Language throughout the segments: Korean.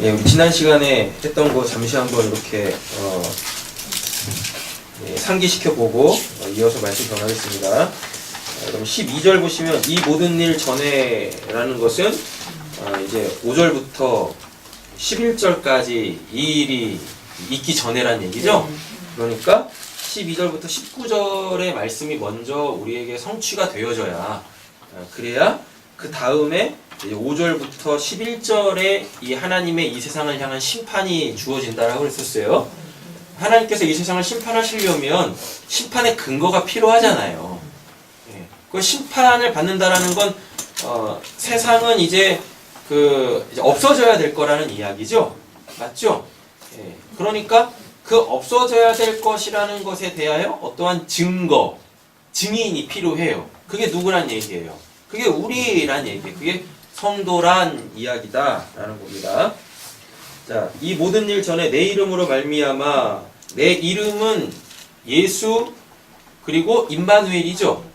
예, 우리 지난 시간에 했던 거 잠시 한번 이렇게 상기시켜 보고 이어서 말씀 전하겠습니다. 그럼 12절 보시면 이 모든 일 전에라는 것은 이제 5절부터 11절까지 이 일이 있기 전에란 얘기죠. 그러니까 12절부터 19절의 말씀이 먼저 우리에게 성취가 되어져야 그래야 그 다음에 5절부터 11절에 이 하나님의 이 세상을 향한 심판이 주어진다라고 그랬었어요. 하나님께서 이 세상을 심판하시려면 심판의 근거가 필요하잖아요. 그 심판을 받는다라는 건 세상은 이제 이제 없어져야 될 거라는 이야기죠. 맞죠? 그러니까 그 없어져야 될 것이라는 것에 대하여 어떠한 증거, 증인이 필요해요. 그게 누구란 얘기예요? 그게 우리란 얘기예요. 그게 성도란 이야기다라는 겁니다. 자, 이 모든 일 전에 내 이름으로 말미암아, 내 이름은 예수 그리고 임마누엘이죠.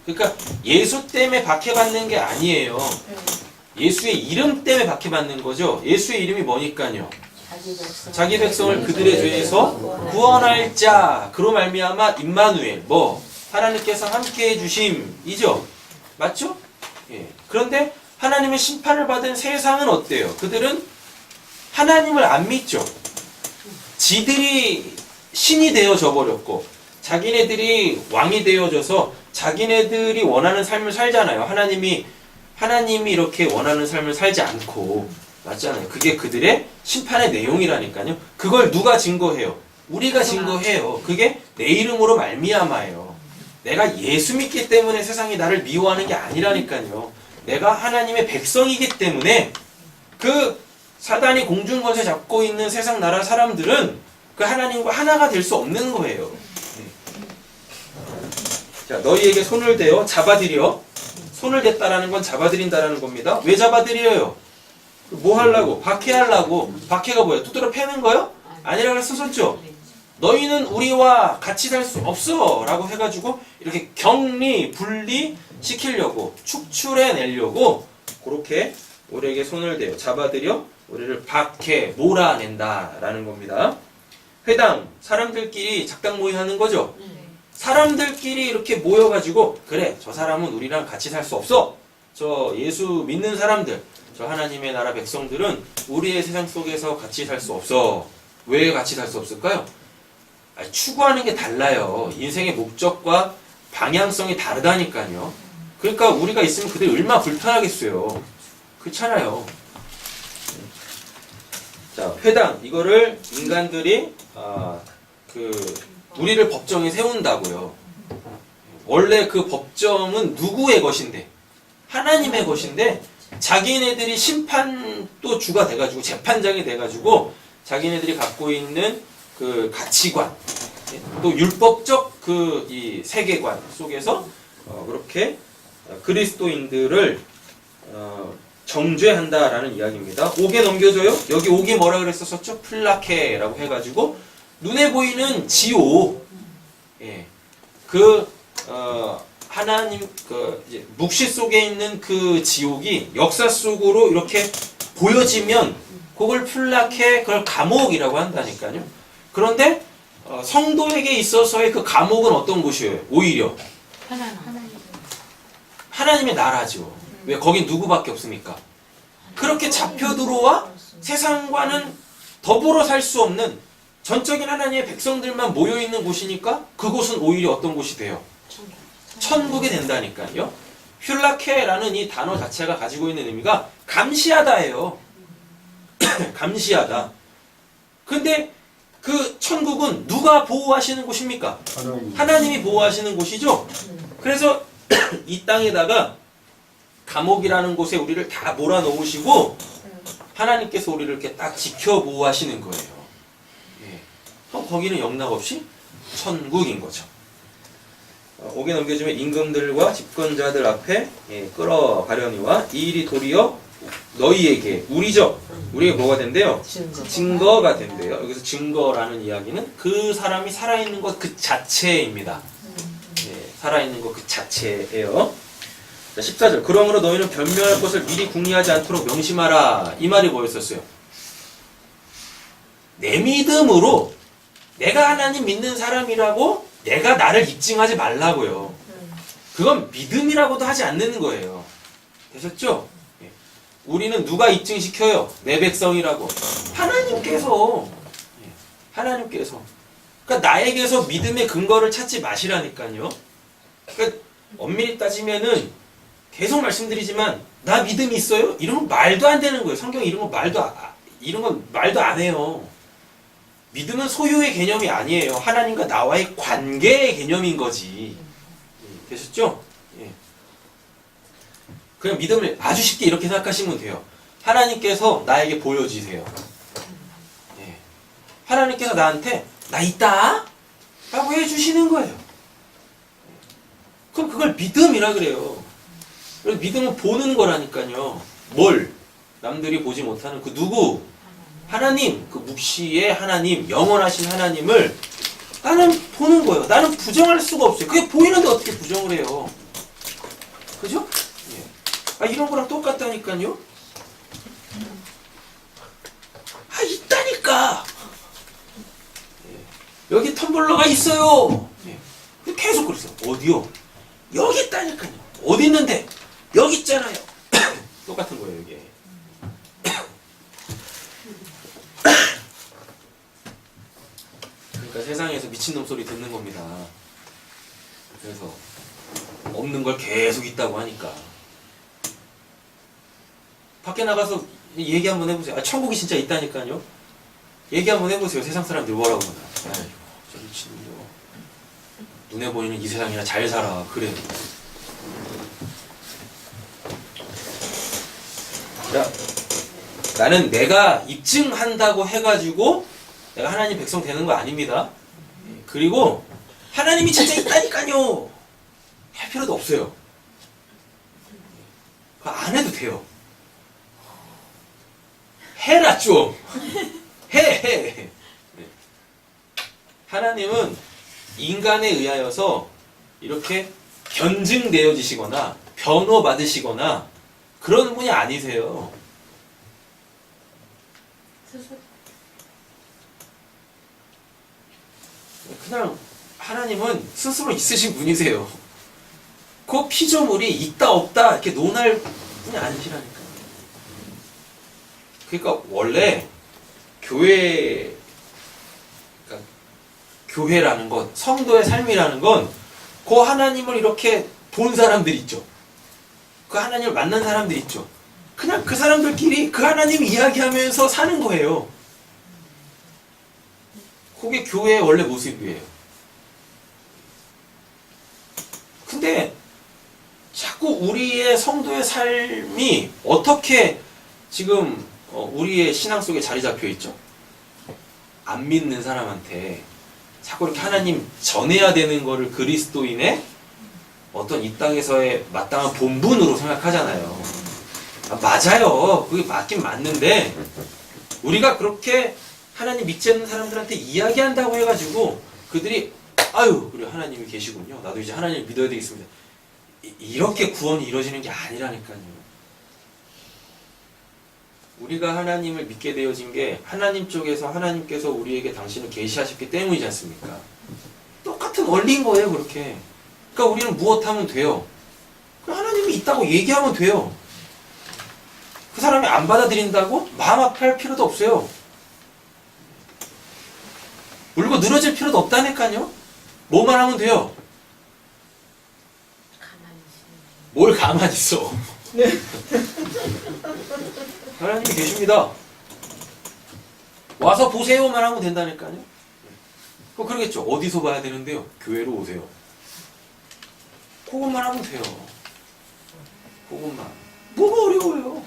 그러니까 예수 때문에 박해받는 게 아니에요. 예수의 이름 때문에 박해받는 거죠. 예수의 이름이 뭐니까요? 자기 백성을 그들의 죄에서 구원할 자, 그로 말미암아 임마누엘, 하나님께서 함께해 주심이죠. 맞죠? 그런데 하나님의 심판을 받은 세상은 어때요? 그들은 하나님을 안 믿죠. 지들이 신이 되어져 버렸고 자기네들이 왕이 되어져서 자기네들이 원하는 삶을 살잖아요. 하나님이 이렇게 원하는 삶을 살지 않고, 맞잖아요. 그게 그들의 심판의 내용이라니까요. 그걸 누가 증거해요? 우리가 증거해요. 그게 내 이름으로 말미암아요. 내가 예수 믿기 때문에 세상이 나를 미워하는 게 아니라니까요. 내가 하나님의 백성이기 때문에 그 사단이 공중권세 잡고 있는 세상 나라 사람들은 그 하나님과 하나가 될 수 없는 거예요. 자, 너희에게 손을 대어 잡아들여. 손을 댔다라는 건 잡아들인다라는 겁니다. 왜 잡아들여요? 뭐 하려고? 박해하려고. 박해가 뭐예요? 두드러 패는 거요? 아니라 그랬었죠. 너희는 우리와 같이 살 수 없어 라고 해가지고 이렇게 격리, 분리 시키려고, 축출해내려고 그렇게 우리에게 손을 대어 잡아들여 우리를 박해, 몰아낸다라는 겁니다. 회당, 사람들끼리 작당 모의하는 거죠. 사람들끼리 이렇게 모여가지고, 그래, 저 사람은 우리랑 같이 살 수 없어. 저 예수 믿는 사람들, 저 하나님의 나라 백성들은 우리의 세상 속에서 같이 살 수 없어. 왜 같이 살 수 없을까요? 추구하는 게 달라요. 인생의 목적과 방향성이 다르다니까요. 그러니까 우리가 있으면 그들이 얼마나 불편하겠어요. 그렇잖아요. 자, 회당, 이거를 인간들이 우리를 법정에 세운다고요. 원래 그 법정은 누구의 것인데? 하나님의 것인데 자기네들이 심판도 주가 돼가지고 재판장이 돼가지고 자기네들이 갖고 있는 그 가치관, 또 율법적 이 세계관 속에서 그렇게 그리스도인들을 정죄한다라는 이야기입니다. 5개 넘겨줘요. 여기 5개 뭐라 그랬었죠? 플라케라고 해가지고 눈에 보이는 지옥, 하나님 이제 묵시 속에 있는 그 지옥이 역사 속으로 이렇게 보여지면 그걸 플라케, 그걸 감옥이라고 한다니까요. 그런데 성도에게 있어서의 그 감옥은 어떤 곳이에요? 오히려 하나님의 나라죠. 왜? 거긴 누구밖에 없습니까? 그렇게 잡혀 들어와 세상과는 더불어 살 수 없는 전적인 하나님의 백성들만 모여있는 곳이니까 그곳은 오히려 어떤 곳이 돼요? 천국이 된다니까요. 퓰라케라는 이 단어 자체가 가지고 있는 의미가 감시하다예요. 감시하다. 근데 그 천국은 누가 보호하시는 곳입니까? 하나님이 보호하시는 곳이죠. 그래서 이 땅에다가 감옥이라는 곳에 우리를 다 몰아넣으시고 하나님께서 우리를 이렇게 딱 지켜 보호하시는 거예요. 그럼 거기는 영락없이 천국인 거죠. 5개 넘겨주면 임금들과 집권자들 앞에 끌어가려니와 이 일이 도리어 너희에게, 우리죠. 우리에게 뭐가 된대요? 증거가 된대요. 여기서 증거라는 이야기는 그 사람이 살아있는 것 그 자체입니다. 살아있는 것 그 자체예요. 자, 14절. 그러므로 너희는 변명할 것을 미리 궁리하지 않도록 명심하라. 이 말이 뭐였었어요? 내 믿음으로 내가 하나님 믿는 사람이라고 내가 나를 입증하지 말라고요. 그건 믿음이라고도 하지 않는 거예요. 되셨죠? 예. 우리는 누가 입증시켜요? 내 백성이라고. 하나님께서. 예. 하나님께서. 그러니까 나에게서 믿음의 근거를 찾지 마시라니까요. 그러니까 엄밀히 따지면은 계속 말씀드리지만 나 믿음이 있어요? 이런 건 말도 안 되는 거예요. 성경이 이런 건 말도 안 해요. 믿음은 소유의 개념이 아니에요. 하나님과 나와의 관계의 개념인 거지. 되셨죠? 예. 그냥 믿음을 아주 쉽게 이렇게 생각하시면 돼요. 하나님께서 나에게 보여주세요. 예. 하나님께서 나한테 나 있다? 라고 해주시는 거예요. 그럼 그걸 믿음이라 그래요. 그래서 믿음은 보는 거라니까요. 뭘? 남들이 보지 못하는 그 누구? 하나님, 그 묵시의 하나님, 영원하신 하나님을 나는 보는 거예요. 나는 부정할 수가 없어요. 그게 보이는데 어떻게 부정을 해요? 그죠? 예. 아, 이런 거랑 똑같다니까요. 아, 있다니까. 예. 여기 텀블러가 있어요. 예. 계속 그랬어요. 어디요? 여기 있다니까요. 어디 있는데? 여기 있잖아요. 똑같은 거예요, 이게. 그러니까 세상에서 미친놈 소리 듣는 겁니다. 그래서 없는 걸 계속 있다고 하니까. 밖에 나가서 얘기 한번 해보세요. 아, 천국이 진짜 있다니까요. 얘기 한번 해보세요. 세상 사람들 뭐라고 하나. 아이고, 저 미친놈이요. 눈에 보이는 이 세상이나 잘 살아. 그래. 자, 나는 내가 입증한다고 해가지고 내가 하나님 백성 되는 거 아닙니다. 그리고 하나님이 진짜 있다니까요. 할 필요도 없어요. 그거 안 해도 돼요. 해라 좀. 해. 하나님은 인간에 의하여서 이렇게 견증되어지시거나 변호받으시거나 그런 분이 아니세요. 그냥 하나님은 스스로 있으신 분이세요. 그 피조물이 있다 없다 이렇게 논할 분이 아니시라니까요. 그러니까 원래 교회라는 것, 성도의 삶이라는 건 그 하나님을 이렇게 본 사람들 있죠. 그 하나님을 만난 사람들 있죠. 그냥 그 사람들끼리 그 하나님 이야기하면서 사는 거예요. 그게 교회의 원래 모습이에요. 근데 자꾸 우리의 성도의 삶이 어떻게 지금 우리의 신앙 속에 자리 잡혀 있죠? 안 믿는 사람한테 자꾸 이렇게 하나님 전해야 되는 거를 그리스도인의 어떤 이 땅에서의 마땅한 본분으로 생각하잖아요. 아, 맞아요. 그게 맞긴 맞는데 우리가 그렇게 하나님 믿지 않는 사람들한테 이야기한다고 해가지고 그들이 아유 그래 하나님이 계시군요. 나도 이제 하나님을 믿어야 되겠습니다. 이렇게 구원이 이루어지는 게 아니라니까요. 우리가 하나님을 믿게 되어진 게 하나님 쪽에서 하나님께서 우리에게 당신을 계시하셨기 때문이지 않습니까? 똑같은 원리인 거예요. 그렇게. 그러니까 우리는 무엇하면 돼요? 하나님이 있다고 얘기하면 돼요. 그 사람이 안 받아들인다고 마음 아파할 필요도 없어요. 울고 늘어질 필요도 없다니까요. 뭐만 하면 돼요. 뭘 가만히 있어. 네. 하나님이 계십니다. 와서 보세요만 하면 된다니까요. 그러겠죠. 어디서 봐야 되는데요? 교회로 오세요. 그것만 하면 돼요. 그것만. 뭐가 어려워요?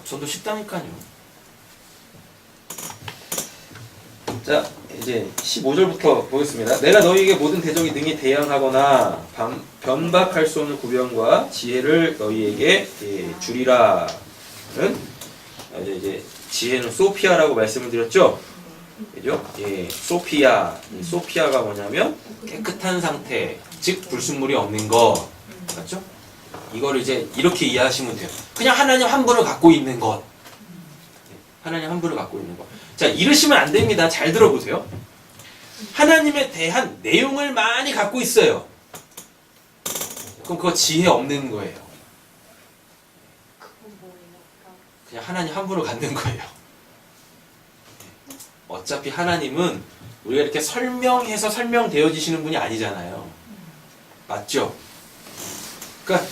전도 쉽다니까요. 자, 이제 15절부터 보겠습니다. 내가 너희에게 모든 대적이 능히 대항하거나 변박할 수 없는 구변과 지혜를 너희에게 주리라. 이제 지혜는 소피아라고 말씀을 드렸죠? 그죠? 예, 소피아. 소피아가 뭐냐면 깨끗한 상태, 즉 불순물이 없는 거. 맞죠? 이거를 이제 이렇게 이해하시면 돼요. 그냥 하나님 한 분을 갖고 있는 것. 하나님 한 분을 갖고 있는 것. 자, 이러시면 안 됩니다. 잘 들어보세요. 하나님에 대한 내용을 많이 갖고 있어요. 그럼 그거 지혜 없는 거예요. 그건 뭐예요? 그럼 그냥 하나님 한 분을 갖는 거예요. 어차피 하나님은 우리가 이렇게 설명해서 설명되어지시는 분이 아니잖아요. 맞죠? 그러니까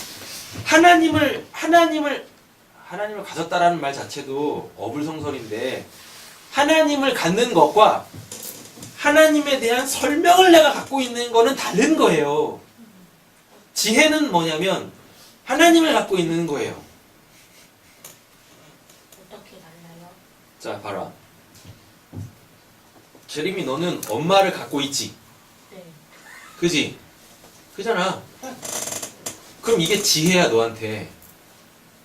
하나님을 가졌다라는 말 자체도 어불성설인데, 하나님을 갖는 것과 하나님에 대한 설명을 내가 갖고 있는 거는 다른 거예요. 지혜는 뭐냐면 하나님을 갖고 있는 거예요. 어떻게 달라요? 자, 봐라. 제림이, 너는 엄마를 갖고 있지? 네. 그지? 그잖아. 그럼 이게 지혜야, 너한테.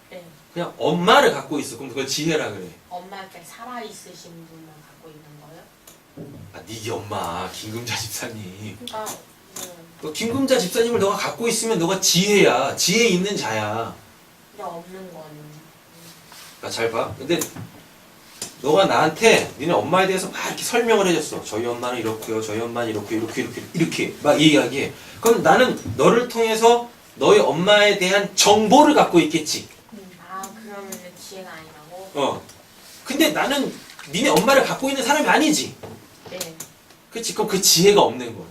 네. 그냥 엄마를 갖고 있어. 그럼 그걸 지혜라 그래. 엄마한테 살아있으신 분만 갖고 있는 거예요? 아, 네 엄마 김금자 집사님. 그러니까 그 김금자 집사님을 너가 갖고 있으면 너가 지혜야. 지혜 있는 자야. 근데 없는 거는 나 잘 봐. 근데 너가 나한테 니네 엄마에 대해서 막 이렇게 설명을 해줬어. 저희 엄마는 이렇고요. 저희 엄마는 이렇게 막 이야기해. 그럼 나는 너를 통해서 너희 엄마에 대한 정보를 갖고 있겠지. 아 그러면 지혜가 아니라고? 어. 근데 나는 니네 엄마를 갖고 있는 사람이 아니지. 네. 그치? 그럼 그 지혜가 없는 거야.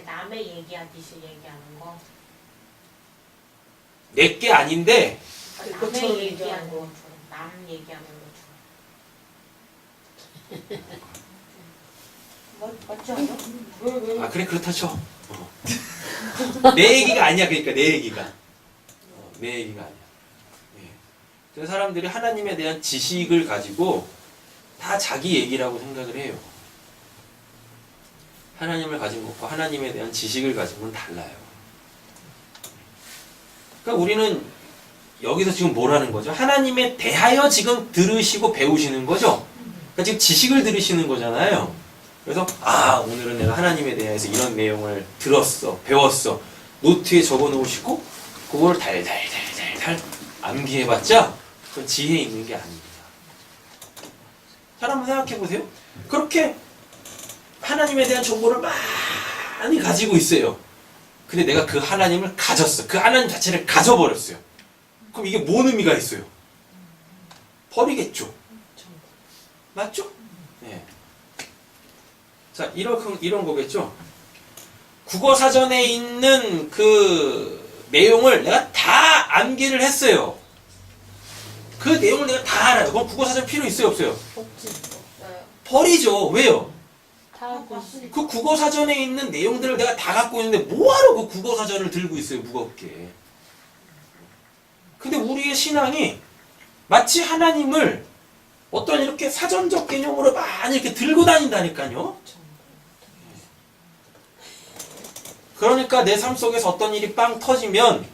남의 얘기하듯이 얘기하는 거? 내게 아닌데, 남의 얘기하는 것처럼 남 얘기하는 것처럼 맞지 않아? 왜? 아, 그래, 그렇다 쳐. 내 얘기가 아니야, 그러니까 내 얘기가. 내 얘기가 아니야. 예. 그래서 사람들이 하나님에 대한 지식을 가지고 다 자기 얘기라고 생각을 해요. 하나님을 가진 것과 하나님에 대한 지식을 가진 건 달라요. 그러니까 우리는 여기서 지금 뭐라는 거죠? 하나님에 대하여 지금 들으시고 배우시는 거죠? 그러니까 지금 지식을 들으시는 거잖아요. 그래서 오늘은 내가 하나님에 대해서 이런 내용을 들었어, 배웠어. 노트에 적어 놓으시고 그걸 달달달달달 암기해봤자 그건 지혜 있는 게 아닙니다. 잘 한번 생각해 보세요. 그렇게 하나님에 대한 정보를 많이 가지고 있어요. 근데 내가 그 하나님을 가졌어. 그 하나님 자체를 가져버렸어요. 그럼 이게 뭔 의미가 있어요? 버리겠죠. 맞죠? 네. 자, 이런 거겠죠? 국어사전에 있는 그 내용을 내가 다 암기를 했어요. 그 내용을 내가 다 알아요. 그럼 국어사전 필요 있어요, 없어요? 없지. 없어요. 버리죠. 왜요? 다 봤으니까. 그 국어사전에 있는 내용들을 내가 다 갖고 있는데 뭐하러 그 국어사전을 들고 있어요, 무겁게. 근데 우리의 신앙이 마치 하나님을 어떤 이렇게 사전적 개념으로 많이 이렇게 들고 다닌다니까요. 그러니까 내 삶 속에서 어떤 일이 빵 터지면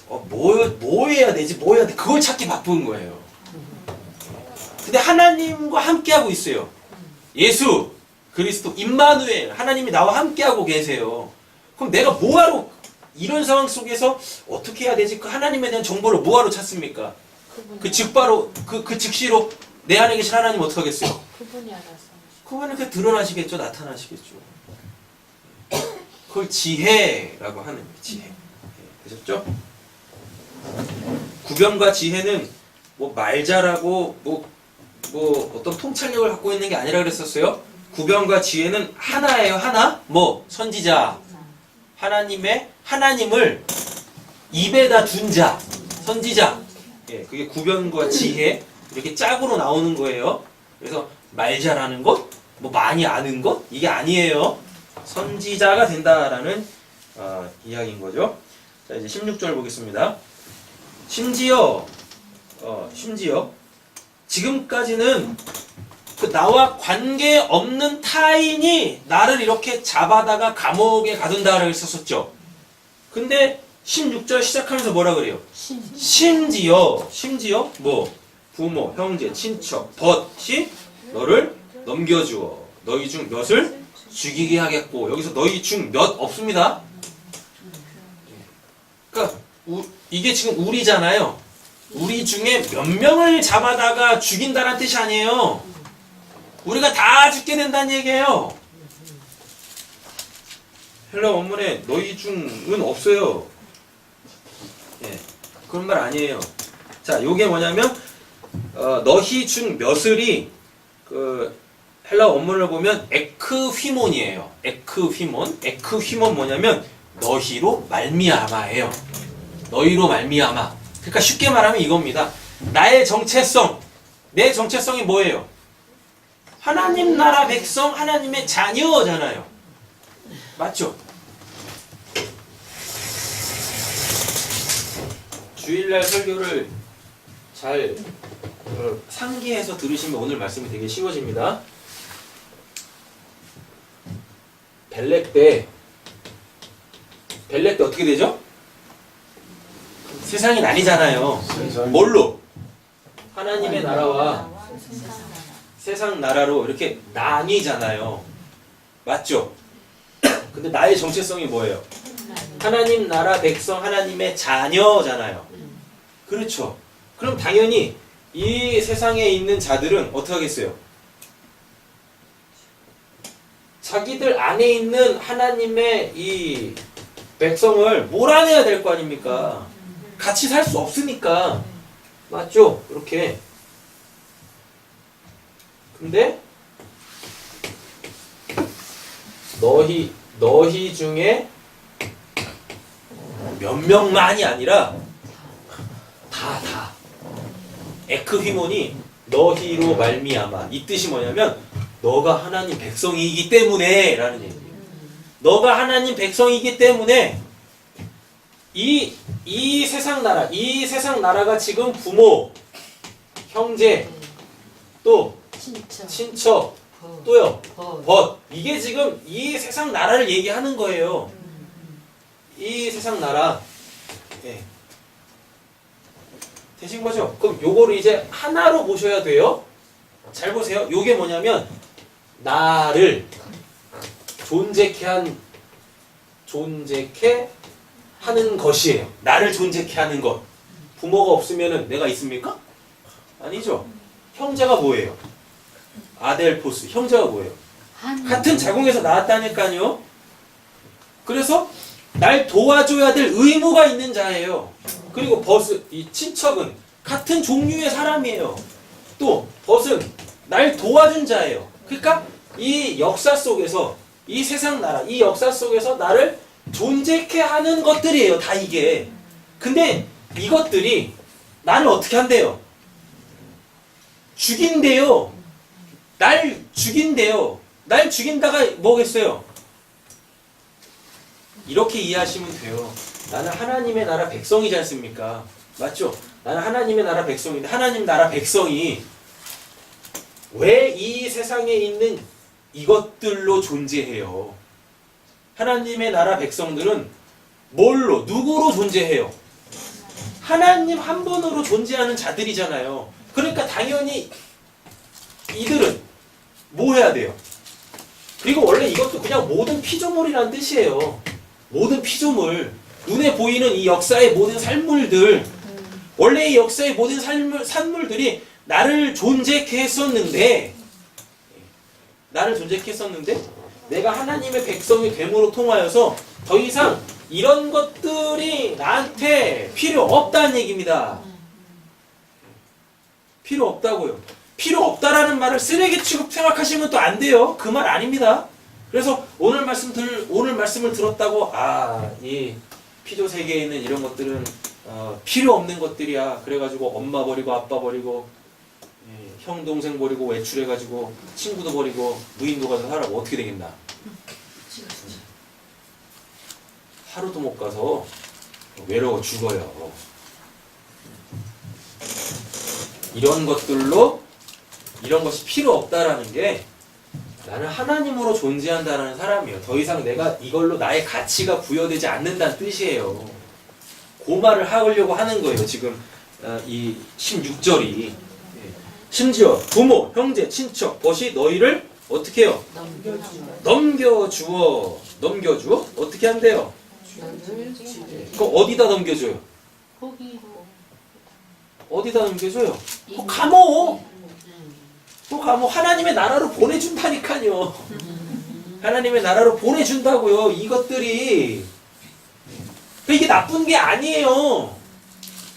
뭐 해야 되지? 뭐 해야 돼? 그걸 찾기 바쁜 거예요. 근데 하나님과 함께하고 있어요. 예수 그리스도 임마누엘, 하나님이 나와 함께하고 계세요. 그럼 내가 뭐하러 이런 상황 속에서 어떻게 해야 되지? 그 하나님에 대한 정보를 뭐하러 찾습니까? 그 즉바로 그 즉시로 내 안에 계신 하나님 어떻게 하겠어요? 그분이 알아서. 그거는 그냥 드러나시겠죠, 나타나시겠죠. 그걸 지혜라고 하는 거예요. 지혜. 되셨죠? 구변과 지혜는 뭐 말 잘하고 뭐 어떤 통찰력을 갖고 있는 게 아니라 그랬었어요. 구변과 지혜는 하나예요, 하나. 뭐 선지자, 하나님을 입에다 둔 자, 선지자. 예, 그게 구변과 지혜 이렇게 짝으로 나오는 거예요. 그래서 말 잘하는 것, 뭐 많이 아는 것 이게 아니에요. 선지자가 된다라는 이야기인 거죠. 자, 이제 16절 보겠습니다. 심지어 지금까지는 그 나와 관계 없는 타인이 나를 이렇게 잡아다가 감옥에 가둔다라고 했었죠. 근데 16절 시작하면서 뭐라 그래요? 심지어 뭐 부모, 형제, 친척, 벗이 너를 넘겨주어 너희 중 몇을 죽이게 하겠고, 여기서 너희 중 몇 없습니다. 그러니까 이게 지금 우리잖아요. 우리 중에 몇 명을 잡아다가 죽인다는 뜻이 아니에요. 우리가 다 죽게 된다는 얘기예요. 헬라 원문에 너희 중은 없어요. 예, 그런 말 아니에요. 자, 요게 뭐냐면 너희 중 몇을이 그 헬라 원문을 보면 에크휘몬이에요. 에크휘몬. 에크휘몬 뭐냐면 너희로 말미암아예요. 너희로 말미암아. 그러니까 쉽게 말하면 이겁니다. 나의 정체성, 내 정체성이 뭐예요? 하나님 나라 백성, 하나님의 자녀잖아요. 맞죠? 주일날 설교를 잘 상기해서 들으시면 오늘 말씀이 되게 쉬워집니다. 벨렉 때 어떻게 되죠? 세상이 나뉘잖아요. 뭘로? 하나님의 나라와 세상 나라로 이렇게 나뉘잖아요. 맞죠? 근데 나의 정체성이 뭐예요? 하나님 나라 백성, 하나님의 자녀잖아요. 그렇죠? 그럼 당연히 이 세상에 있는 자들은 어떻게 하겠어요? 자기들 안에 있는 하나님의 이 백성을 몰아내야 될 거 아닙니까? 같이 살 수 없으니까. 맞죠? 이렇게. 근데 너희 중에 몇 명만이 아니라 다 에크휘몬이 너희로 말미암아. 이 뜻이 뭐냐면 너가 하나님 백성이기 때문에 라는 얘기예요. 너가 하나님 백성이기 때문에 이 세상 나라가 지금 부모, 형제, 또 친척, 또요 벗, 이게 지금 이 세상 나라를 얘기하는 거예요. 이 세상 나라. 예. 되신 거죠? 그럼 요거를 이제 하나로 보셔야 돼요. 잘 보세요. 요게 뭐냐면 나를 존재케 하는 것이에요. 나를 존재케 하는 것. 부모가 없으면은 내가 있습니까? 아니죠. 형제가 뭐예요? 아델포스. 형제가 뭐예요? 같은 자궁에서 나왔다니까요. 그래서 날 도와줘야 될 의무가 있는 자예요. 그리고 벗은, 이 친척은 같은 종류의 사람이에요. 또 벗은 날 도와준 자예요. 그러니까 이 역사 속에서, 이 세상 나라, 이 역사 속에서 나를 존재케 하는 것들이에요. 다 이게. 근데 이것들이 나를 어떻게 한대요? 죽인대요. 날 죽인대요. 날 죽인다가 뭐겠어요? 이렇게 이해하시면 돼요. 나는 하나님의 나라 백성이지 않습니까? 맞죠? 나는 하나님의 나라 백성인데 하나님 나라 백성이 왜 이 세상에 있는 이것들로 존재해요? 하나님의 나라 백성들은 뭘로, 누구로 존재해요? 하나님 한 분으로 존재하는 자들이잖아요. 그러니까 당연히 이들은 뭐 해야 돼요? 그리고 원래 이것도 그냥 모든 피조물이라는 뜻이에요. 모든 피조물, 눈에 보이는 이 역사의 모든 산물들, 원래 이 역사의 모든 산물들이 나를 존재케 했었는데 내가 하나님의 백성이 됨으로 통하여서 더 이상 이런 것들이 나한테 필요 없다는 얘기입니다. 필요 없다고요. 필요 없다라는 말을 쓰레기 취급 생각하시면 또 안 돼요. 그 말 아닙니다. 그래서 오늘 말씀을 들었다고 이 피조 세계에 있는 이런 것들은 필요 없는 것들이야. 그래가지고 엄마 버리고 아빠 버리고 형 동생 버리고 외출해가지고 친구도 버리고 무인도 가서 살아고 어떻게 되겠나? 하루도 못 가서 외로워 죽어요. 이런 것이 필요 없다라는 게 나는 하나님으로 존재한다라는 사람이에요. 더 이상 내가 이걸로 나의 가치가 부여되지 않는다는 뜻이에요. 그 말을 하려고 하는 거예요. 지금 이 16절이. 심지어 부모, 형제, 친척, 벗이 너희를 어떻게 해요? 넘겨주어. 어떻게 한대요? 그럼 어디다 넘겨줘요? 거기로. 어디다 넘겨줘요? 감옥! 또 감옥 하나님의 나라로 보내준다니까요. 하나님의 나라로 보내준다고요. 이것들이. 이게 나쁜 게 아니에요.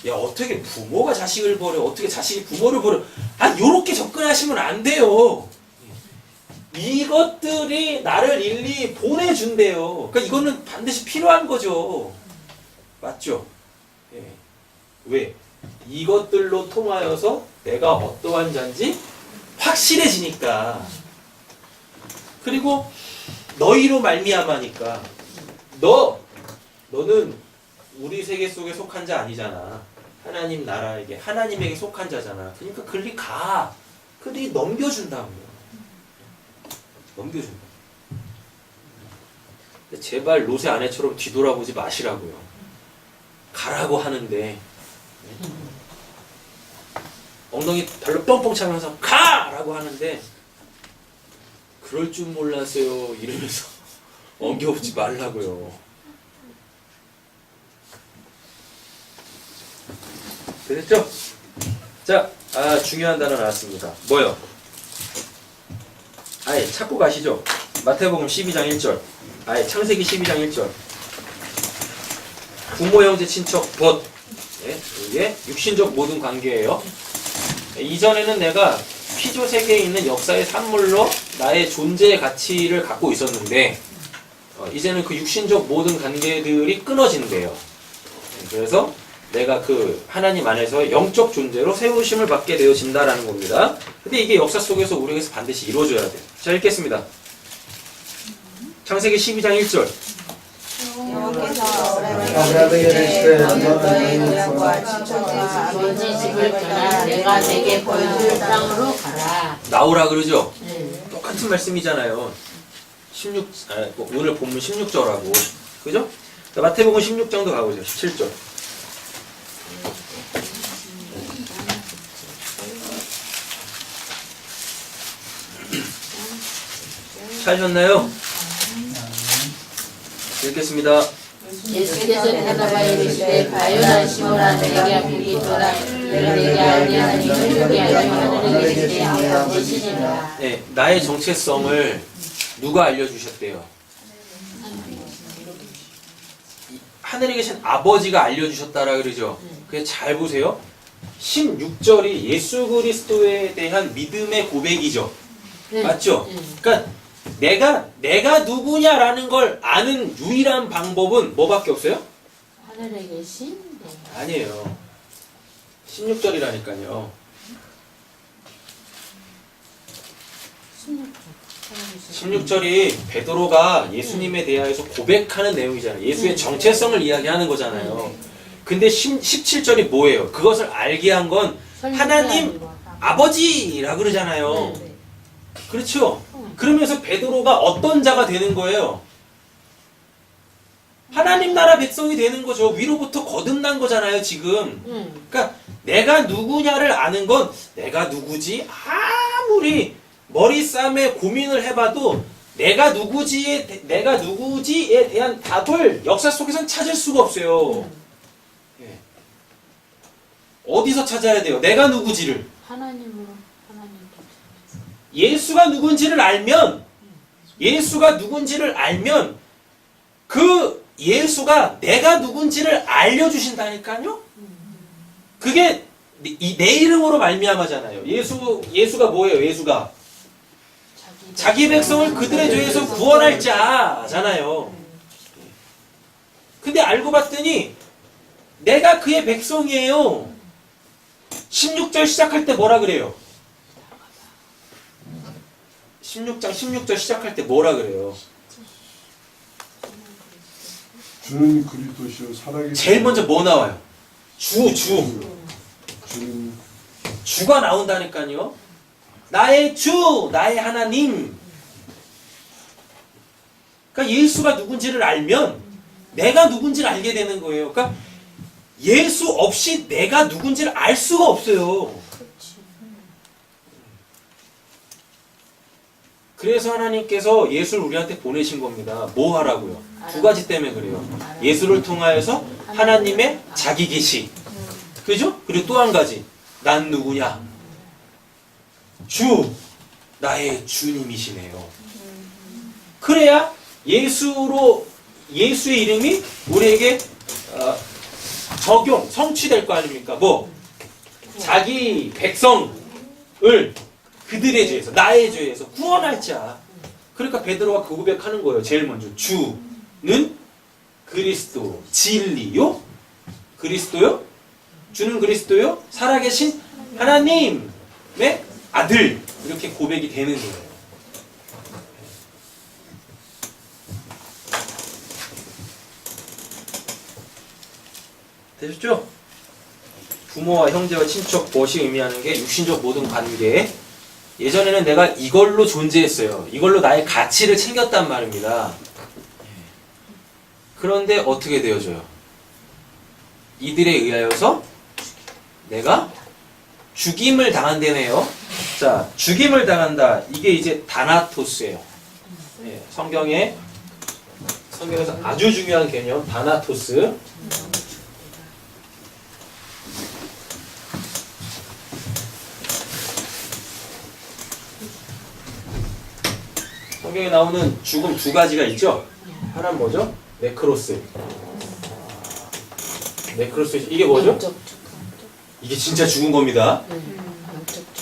야, 어떻게 부모가 자식을 버려? 어떻게 자식이 부모를 버려? 요렇게 접근하시면 안 돼요. 이것들이 나를 일리 보내준대요. 그러니까 이거는 반드시 필요한 거죠. 맞죠? 예. 왜? 이것들로 통하여서 내가 어떠한 자인지 확실해지니까. 그리고 너희로 말미암아니까. 너는 우리 세계 속에 속한 자 아니잖아. 하나님 나라에게, 하나님에게 속한 자잖아. 그러니까 그리 가. 그리 넘겨준다고요. 넘겨준다. 근데 제발 롯의 아내처럼 뒤돌아보지 마시라고요. 가라고 하는데 엉덩이 발로 뻥뻥 차면서 가라고 하는데 그럴 줄 몰랐어요 이러면서 엉겨오지 말라고요. 됐죠? 자, 중요한 단어 나왔습니다. 뭐요? 아예 찾고 가시죠. 마태복음 12장 1절. 아예 창세기 12장 1절. 부모, 형제, 친척, 벗. 예, 이게 육신적 모든 관계예요. 이전에는 내가 피조 세계에 있는 역사의 산물로 나의 존재의 가치를 갖고 있었는데 이제는 그 육신적 모든 관계들이 끊어진대요. 그래서 내가 그 하나님 안에서 영적 존재로 세우심을 받게 되어진다라는 겁니다. 근데 이게 역사 속에서 우리에게서 반드시 이루어져야 돼요. 자, 읽겠습니다. 창세기 12장 1절. 여호와께서 아브라함에게 이르시되 너의 고향과 친척과 아버지 집을 떠나 내가 내게 보여줄 땅으로 가라. 나오라 그러죠? 똑같은 말씀이잖아요. 오늘 본문 16절하고. 그죠? 마태복음 16장도 가보죠. 17절. 찾으셨나요? 읽겠습니다. 예수께서 대답하여 이르시되 가요나 시몬아 내게 복이 있도다. 내가 내게 알리하니 천국이 아니요 하늘에 계시되 아버지시니라. 네, 나의 정체성을 누가 알려주셨대요? 하늘에 계신 아버지가 알려주셨다라 그러죠. 그래서 잘 보세요. 16절이 예수 그리스도에 대한 믿음의 고백이죠. 맞죠? 그러니까 내가 누구냐라는 걸 아는 유일한 방법은 뭐밖에 없어요? 하늘에 계신 아니에요. 16절이라니까요. 16절이 베드로가 예수님에 대하여서 고백하는 내용이잖아요. 예수의 정체성을 이야기하는 거잖아요. 근데 17절이 뭐예요? 그것을 알게 한 건 하나님 아버지라 그러잖아요. 그렇죠? 그러면서 베드로가 어떤 자가 되는 거예요? 하나님 나라 백성이 되는 거죠. 위로부터 거듭난 거잖아요, 지금. 그러니까 내가 누구냐를 아는 건 내가 누구지? 아무리 머리싸움에 고민을 해봐도 내가 누구지에 대한 답을 역사 속에선 찾을 수가 없어요. 예. 어디서 찾아야 돼요? 내가 누구지를. 하나님으로 하나님. 예수가 누군지를 알면 그 예수가 내가 누군지를 알려주신다니까요. 그게 내 이름으로 말미암아잖아요. 예수가 뭐예요? 예수가 자기 백성을 그들의 죄에서 구원할 자잖아요. 근데 알고 봤더니 내가 그의 백성이에요. 16절 시작할 때 뭐라 그래요? 16장 16절 시작할 때 뭐라 그래요? 주는 그리스도시요 살아계신 제일 먼저 뭐 나와요? 주가 나온다니까요. 나의 주, 나의 하나님. 그러니까 예수가 누군지를 알면 내가 누군지를 알게 되는 거예요. 그러니까 예수 없이 내가 누군지를 알 수가 없어요. 그래서 하나님께서 예수를 우리한테 보내신 겁니다. 뭐 하라고요? 두 가지 때문에 그래요. 예수를 통하여서 하나님의 자기 계시, 그죠? 그리고 또 한 가지. 난 누구냐? 주. 나의 주님이시네요. 그래야 예수의 이름이 우리에게 성취될 거 아닙니까? 뭐? 자기 백성을 그들의 죄에서, 나의 죄에서 구원할 자. 그러니까 베드로가 그 고백하는 거예요. 제일 먼저. 주는 그리스도, 진리요? 그리스도요? 주는 그리스도요? 살아계신 하나님의 아들. 이렇게 고백이 되는 거예요. 되셨죠? 부모와 형제와 친척, 벗이 의미하는 게 육신적 모든 관계. 예전에는 내가 이걸로 존재했어요. 이걸로 나의 가치를 챙겼단 말입니다. 그런데 어떻게 되어져요? 이들에 의하여서 내가 죽임을 당한다네요. 자, 죽임을 당한다. 이게 이제 다나토스예요. 성경에서 아주 중요한 개념, 다나토스. 성경에 나오는 죽음 두 가지가 있죠. 하나는 뭐죠? 네크로스. 네크로스. 이게 뭐죠? 이게 진짜 죽은 겁니다.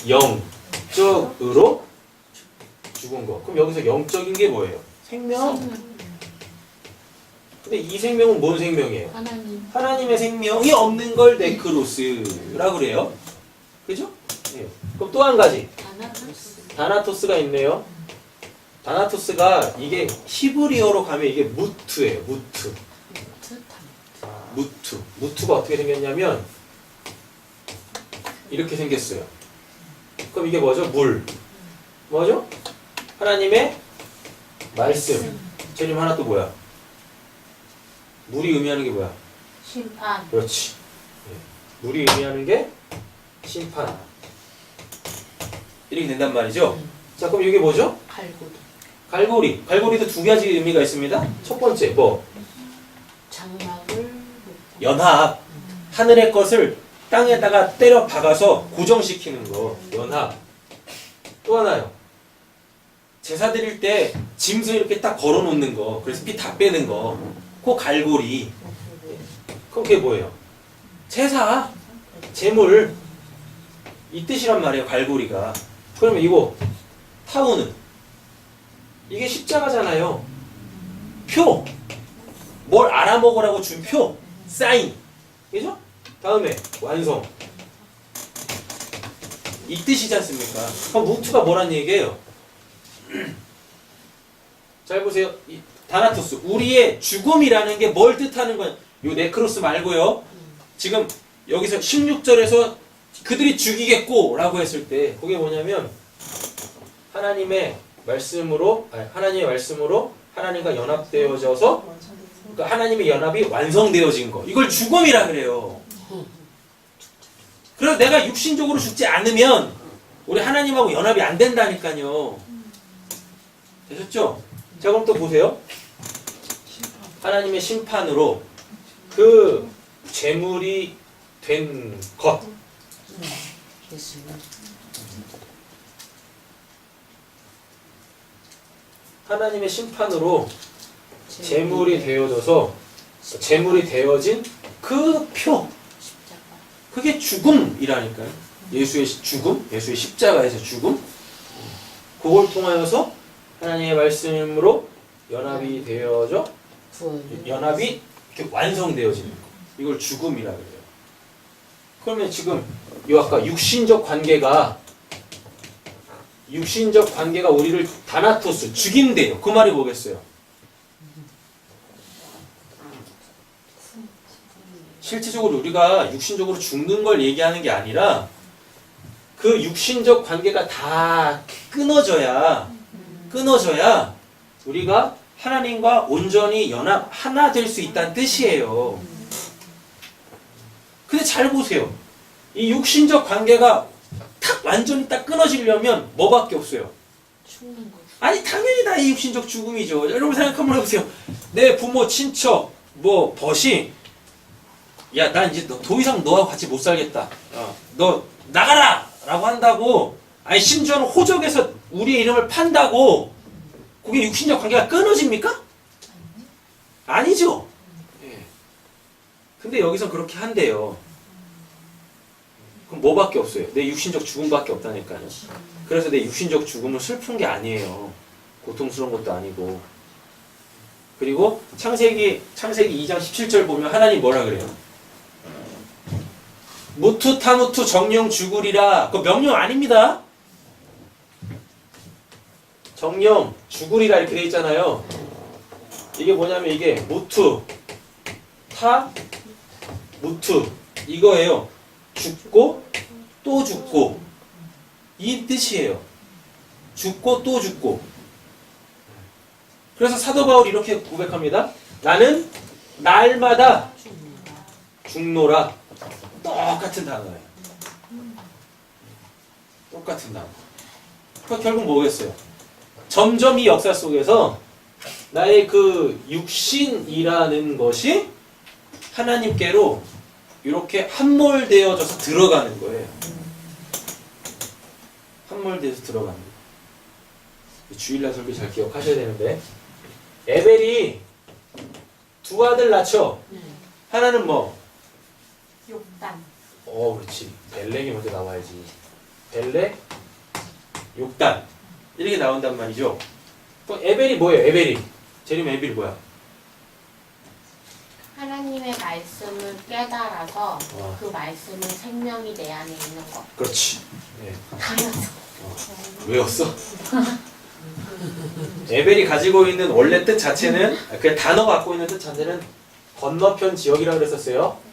영적으로 죽은 거. 그럼 여기서 영적인 게 뭐예요? 생명. 근데 이 생명은 뭔 생명이에요? 하나님의 생명이 없는 걸 네크로스라고 그래요. 그죠? 네. 그럼 또 한 가지. 다나토스가 있네요. 다나토스가 이게 히브리어로 가면 이게 무트예요. 무트가 어떻게 생겼냐면 이렇게 생겼어요. 그럼 이게 뭐죠? 물. 뭐죠? 하나님의 말씀. 재림 하나 또 뭐야? 물이 의미하는 게 뭐야? 심판. 그렇지. 물이 의미하는 게 심판. 이렇게 된단 말이죠. 자, 그럼 이게 뭐죠? 갈고리. 갈고리도 두 가지 의미가 있습니다. 첫 번째, 뭐? 장막을 연합. 하늘의 것을 땅에다가 때려 박아서 고정시키는 거. 연합. 또 하나요. 제사 드릴 때 짐승 이렇게 딱 걸어 놓는 거. 그래서 피 다 빼는 거. 그 갈고리. 그럼 그게 뭐예요? 제사. 제물. 이 뜻이란 말이에요. 갈고리가. 그러면 이거 타우는 이게 십자가잖아요. 표. 뭘 알아먹으라고 준 표. 사인. 그죠? 다음에 완성. 이 뜻이지 않습니까? 그럼 무트가 뭐란 얘기예요? 잘 보세요. 이 다나토스. 우리의 죽음이라는 게 뭘 뜻하는 거야? 요 네크로스 말고요. 지금 여기서 16절에서 그들이 죽이겠고 라고 했을 때 그게 뭐냐면 하나님의 말씀으로 하나님과 연합되어져서 그러니까 하나님의 연합이 완성되어진 거. 이걸 죽음이라 그래요. 그래서 내가 육신적으로 죽지 않으면 우리 하나님하고 연합이 안 된다니까요. 되셨죠? 자, 그럼 또 보세요. 하나님의 심판으로 그 재물이 된 것. 하나님의 심판으로 재물이 되어져서 재물이 되어진 그 표. 그게 죽음이라니까요. 예수의 죽음, 예수의 십자가에서 죽음. 그걸 통하여서 하나님의 말씀으로 연합이 되어져 연합이 이렇게 완성되어지는 거. 이걸 죽음이라 그래요. 그러면 지금 이 아까 육신적 관계가 우리를 다나토스 죽인대요. 그 말이 뭐겠어요? 실질적으로 우리가 육신적으로 죽는 걸 얘기하는 게 아니라 그 육신적 관계가 다 끊어져야 우리가 하나님과 온전히 연합 하나 될 수 있다는 뜻이에요. 근데 잘 보세요. 이 육신적 관계가 완전히 딱 끊어지려면 뭐밖에 없어요? 죽는 거. 아니 당연히 다 이 육신적 죽음이죠. 여러분 생각 한번 해보세요. 내 부모, 친척, 벗이 야, 난 이제 더 이상 너하고 같이 못 살겠다. 너 나가라! 라고 한다고, 아니, 심지어는 호적에서 우리의 이름을 판다고, 그게 육신적 관계가 끊어집니까? 아니죠. 예. 근데 여기서 그렇게 한대요. 그럼 뭐밖에 없어요? 내 육신적 죽음밖에 없다니까요. 그래서 내 육신적 죽음은 슬픈 게 아니에요. 고통스러운 것도 아니고. 그리고 창세기 2장 17절 보면 하나님 뭐라 그래요? 무투 타무투 정령 죽으리라. 그거 명령 아닙니다. 정령 죽으리라 이렇게 돼 있잖아요. 이게 뭐냐면 이게 무투 타 무투 이거예요. 죽고 또 죽고 이 뜻이에요. 죽고 또 죽고. 그래서 사도 바울이 이렇게 고백합니다. 나는 날마다 죽노라. 똑같은 단어예요. 똑같은 단어. 그러니까 결국 뭐겠어요? 점점 이 역사 속에서 나의 그 육신이라는 것이 하나님께로 이렇게 함몰되어져서 들어가는 거예요. 함몰되어서 들어가는 거예요. 주일날 설교 잘 기억하셔야 되는데, 에벨이 두 아들 낳죠. 하나는 뭐? 욕단. 그렇지. 벨렉이 먼저 나와야지. 벨렉, 욕단 이렇게 나온단 말이죠. 그럼 에벨이 뭐예요? 에벨이 제림 에벨이 뭐야? 하나님의 말씀을 깨달아서 와. 그 말씀은 생명이 내 안에 있는 것. 그렇지. 네. 당연하죠. 외웠어? 에벨이 가지고 있는 원래 뜻 자체는 그 단어가 갖고 있는 뜻 자체는 건너편 지역이라고 그랬었어요.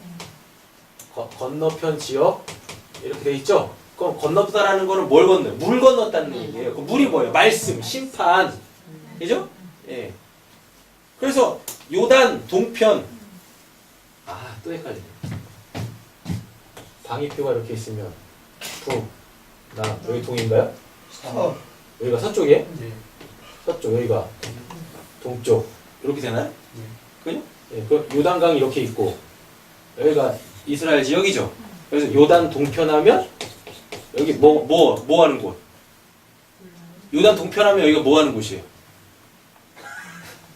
건너편 지역 이렇게 돼 있죠. 그럼 건넜다라는 거는 뭘 건너? 물 건넜다는 얘기예요. 그 물이 뭐예요? 말씀, 심판, 그죠? 예. 그래서 요단 동편 또 헷갈리네. 방위표가 이렇게 있으면 여기 동인가요? 여기가 서쪽이에요? 서쪽, 여기가 동쪽 이렇게 되나요? 그죠? 예, 그 요단강이 이렇게 있고 여기가 이스라엘 지역이죠. 그래서 요단 동편하면 여기 뭐 하는 곳? 요단 동편하면 여기가 뭐 하는 곳이에요?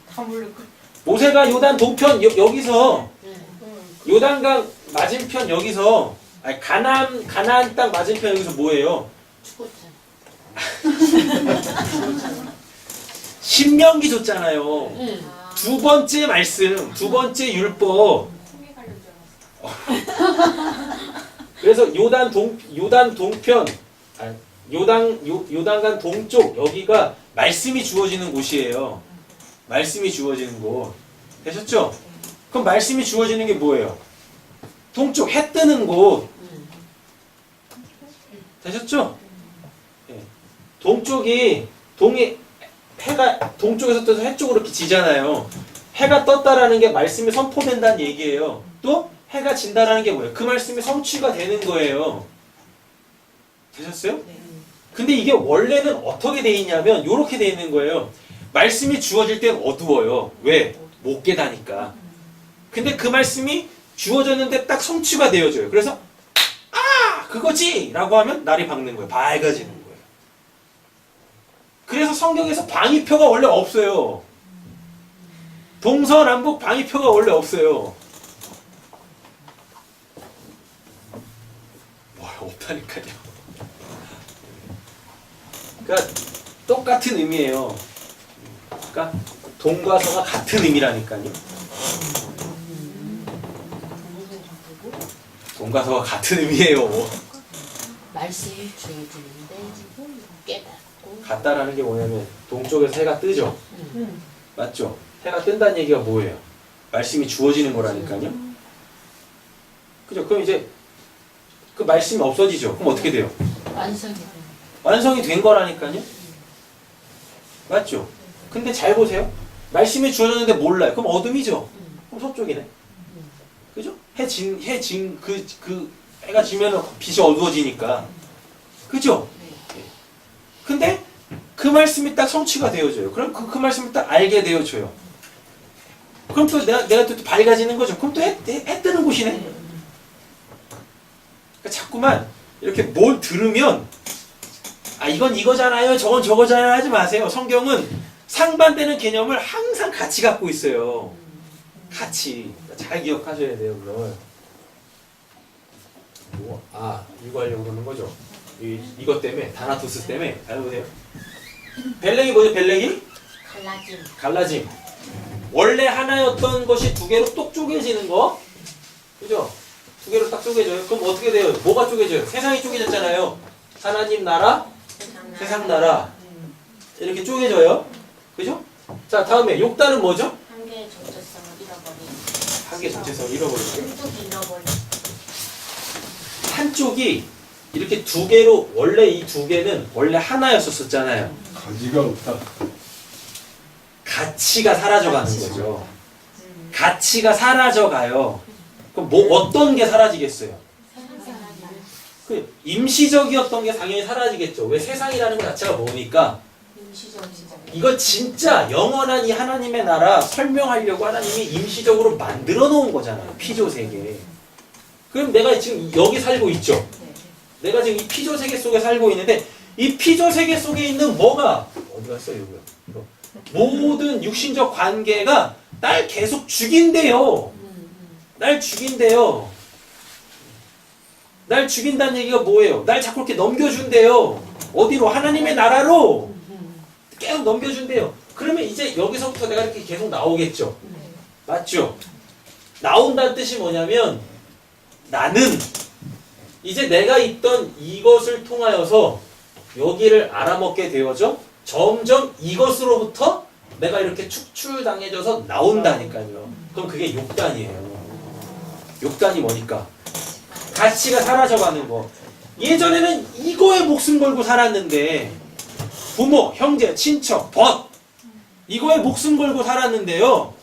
다 모르고. 모세가 요단 동편 여기서 요단강 맞은편 여기서 가나안 땅 맞은편 여기서 뭐예요? 죽었잖아. 신명기 줬잖아요. 응. 두 번째 말씀, 두 번째 율법. 통에 관련 줄 알았어. 그래서 요단 동편, 요단강 동쪽 여기가 말씀이 주어지는 곳이에요. 말씀이 주어지는 곳. 되셨죠? 그럼 말씀이 주어지는 게 뭐예요? 동쪽 해 뜨는 곳. 되셨죠? 예. 동쪽이 해가 동쪽에서 떠서 해 쪽으로 이렇게 지잖아요. 해가 떴다라는 게 말씀이 선포된다는 얘기예요. 또 해가 진다라는 게 뭐예요? 그 말씀이 성취가 되는 거예요. 되셨어요? 근데 이게 원래는 어떻게 돼 있냐면 이렇게 돼 있는 거예요. 말씀이 주어질 땐 어두워요. 왜? 못 깨다니까. 근데 그 말씀이 주어졌는데 딱 성취가 되어져요. 그래서 그거지! 라고 하면 날이 밝는 거예요. 밝아지는 거예요. 그래서 성경에서 방위표가 원래 없어요. 동서남북 방위표가 원래 없어요. 없다니까요. 그러니까 똑같은 의미예요. 그러니까 동과 서가 같은 의미라니까요. 동과 서가 같은 의미예요. 말씀이 주어지는데 깨닫고. 같다라는 게 뭐냐면 동쪽에서 해가 뜨죠. 맞죠? 해가 뜬다는 얘기가 뭐예요? 말씀이 주어지는 거라니까요. 그죠? 그럼 이제 그 말씀이 없어지죠. 그럼 어떻게 돼요? 완성이 된 거라니까요. 맞죠? 근데 잘 보세요. 말씀이 주어졌는데 몰라요. 그럼 어둠이죠. 그럼 서쪽이네. 그죠? 해가 지면은 빛이 어두워지니까. 그죠? 근데 그 말씀이 딱 성취가 되어져요. 그럼 그 말씀을 딱 알게 되어져요. 그럼 또 내가 또 밝아지는 거죠. 그럼 또 해 뜨는 곳이네. 그러니까 자꾸만 이렇게 뭘 들으면 아 이건 이거잖아요, 저건 저거잖아요 하지 마세요. 성경은 상반되는 개념을 항상 같이 갖고 있어요. 같이. 잘 기억하셔야 돼요, 그걸. 이거 하려고 그러는 거죠. 이것 때문에, 다나토스 때문에. 잘 보세요. 벨랭이 뭐죠, 벨랭이? 갈라짐. 갈라짐. 원래 하나였던 것이 두 개로 똑 쪼개지는 거. 그죠? 두 개로 딱 쪼개져요. 그럼 어떻게 돼요? 뭐가 쪼개져요? 세상이 쪼개졌잖아요. 하나님 나라, 세상 나라. 이렇게 쪼개져요. 그죠? 자, 다음에 욕단은 뭐죠? 한계의 정체성을 잃어버린. 한계 정체성을 잃어버리죠. 한쪽이 잃어버린. 한쪽이 이렇게 두 개로, 원래 이 두 개는 원래 하나였었잖아요. 가지가 없다. 가치가 사라져가는 거죠. 가치가 사라져가요. 그럼 뭐 어떤 게 사라지겠어요? 그 임시적이었던 게 당연히 사라지겠죠. 왜 세상이라는 것 자체가 뭐니까 이거 진짜 영원한 이 하나님의 나라 설명하려고 하나님이 임시적으로 만들어 놓은 거잖아요. 피조 세계. 그럼 내가 지금 여기 살고 있죠. 내가 지금 이 피조 세계 속에 살고 있는데 이 피조 세계 속에 있는 뭐가 어디 갔어요, 이거? 모든 육신적 관계가 날 계속 죽인대요. 날 죽인대요. 날 죽인다는 얘기가 뭐예요? 날 자꾸 이렇게 넘겨준대요. 어디로? 하나님의 나라로 계속 넘겨준대요. 그러면 이제 여기서부터 내가 이렇게 계속 나오겠죠. 맞죠? 나온다는 뜻이 뭐냐면 나는 이제 내가 있던 이것을 통하여서 여기를 알아먹게 되어져 점점 이것으로부터 내가 이렇게 축출당해져서 나온다니까요. 그럼 그게 욕단이에요. 욕단이 뭐니까? 가치가 사라져가는 거. 예전에는 이거에 목숨 걸고 살았는데 부모, 형제, 친척, 벗 이거에 목숨 걸고 살았는데요.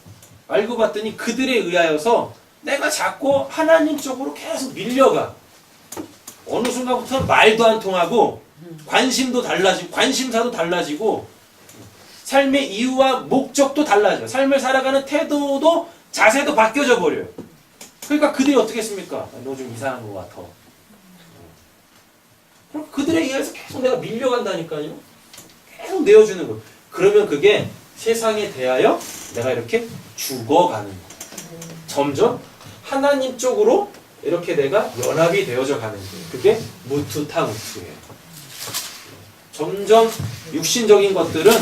알고 봤더니 그들에 의하여서 내가 자꾸 하나님 쪽으로 계속 밀려가. 어느 순간부터는 말도 안 통하고 관심도 달라지고 관심사도 달라지고 삶의 이유와 목적도 달라져요. 삶을 살아가는 태도도 자세도 바뀌어져 버려요. 그러니까 그들이 어떻게 했습니까? 너 좀 이상한 것 같아. 그럼 그들에 의해서 계속 내가 밀려간다니까요. 계속 내어주는 거예요. 그러면 그게 세상에 대하여 내가 이렇게 죽어가는 거예요. 점점 하나님 쪽으로 이렇게 내가 연합이 되어져 가는 거예요. 그게 무투타무투예요. 점점 육신적인 것들은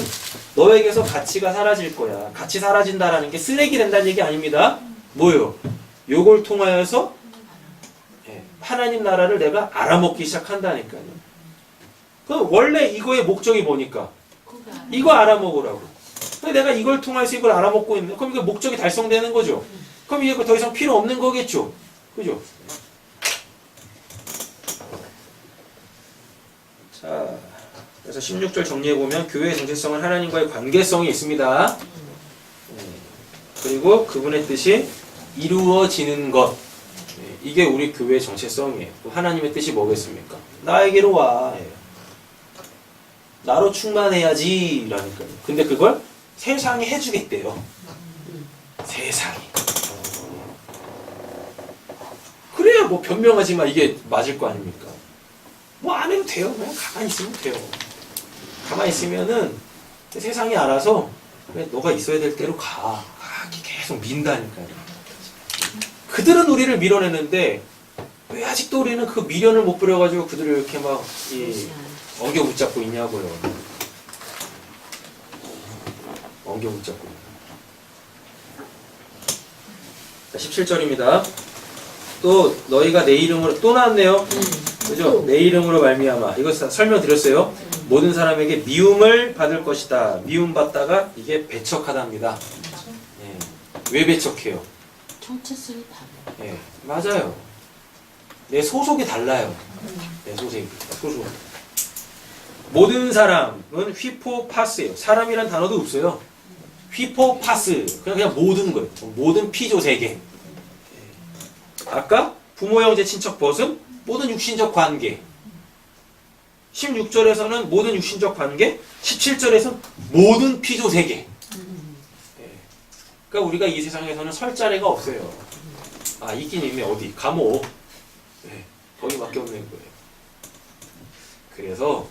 너에게서 가치가 사라질 거야. 가치 사라진다라는 게 쓰레기 된다는 얘기 아닙니다. 뭐예요? 요걸 통하여서 하나님 나라를 내가 알아먹기 시작한다니까요. 그럼 원래 이거의 목적이 뭐니까? 이거 알아먹으라고. 내가 이걸 통해서 이걸 알아먹고 있는, 그럼 이게 목적이 달성되는 거죠. 그럼 이게 더 이상 필요 없는 거겠죠. 그죠? 자, 그래서 16절 정리해보면 교회의 정체성은 하나님과의 관계성이 있습니다. 그리고 그분의 뜻이 이루어지는 것. 이게 우리 교회의 정체성이에요. 하나님의 뜻이 뭐겠습니까? 나에게로 와. 나로 충만해야지. 라니까요. 근데 그걸 세상이 해주겠대요. 세상이. 그래야 뭐 변명하지만 이게 맞을 거 아닙니까? 뭐 안 해도 돼요. 그냥 가만히 있으면 돼요. 가만히 있으면은 세상이 알아서 그래, 너가 있어야 될 대로 가. 계속 민다니까요. 그들은 우리를 밀어내는데 왜 아직도 우리는 그 미련을 못 부려가지고 그들을 이렇게 막 엉겨 붙잡고 있냐고요. 엉겨 붙잡고. 자, 17절입니다. 또 너희가 내 이름으로 또 나왔네요. 그죠? 내 이름으로 말미암아. 이거 설명드렸어요. 모든 사람에게 미움을 받을 것이다. 미움 받다가 이게 배척하답니다. 왜 배척해요? 정체성이 다르다. 네, 맞아요. 내 소속이 달라요. 내 소속. 모든 사람은 휘포파스예요. 사람이란 단어도 없어요. 휘포파스. 그냥 모든 거예요. 모든 피조 세계. 아까 부모, 형제, 친척, 벗음, 모든 육신적 관계. 16절에서는 모든 육신적 관계, 17절에서는 모든 피조 세계. 그러니까 우리가 이 세상에서는 설 자리가 없어요. 아, 있긴 있네. 어디? 감옥. 거기밖에 없는 거예요. 그래서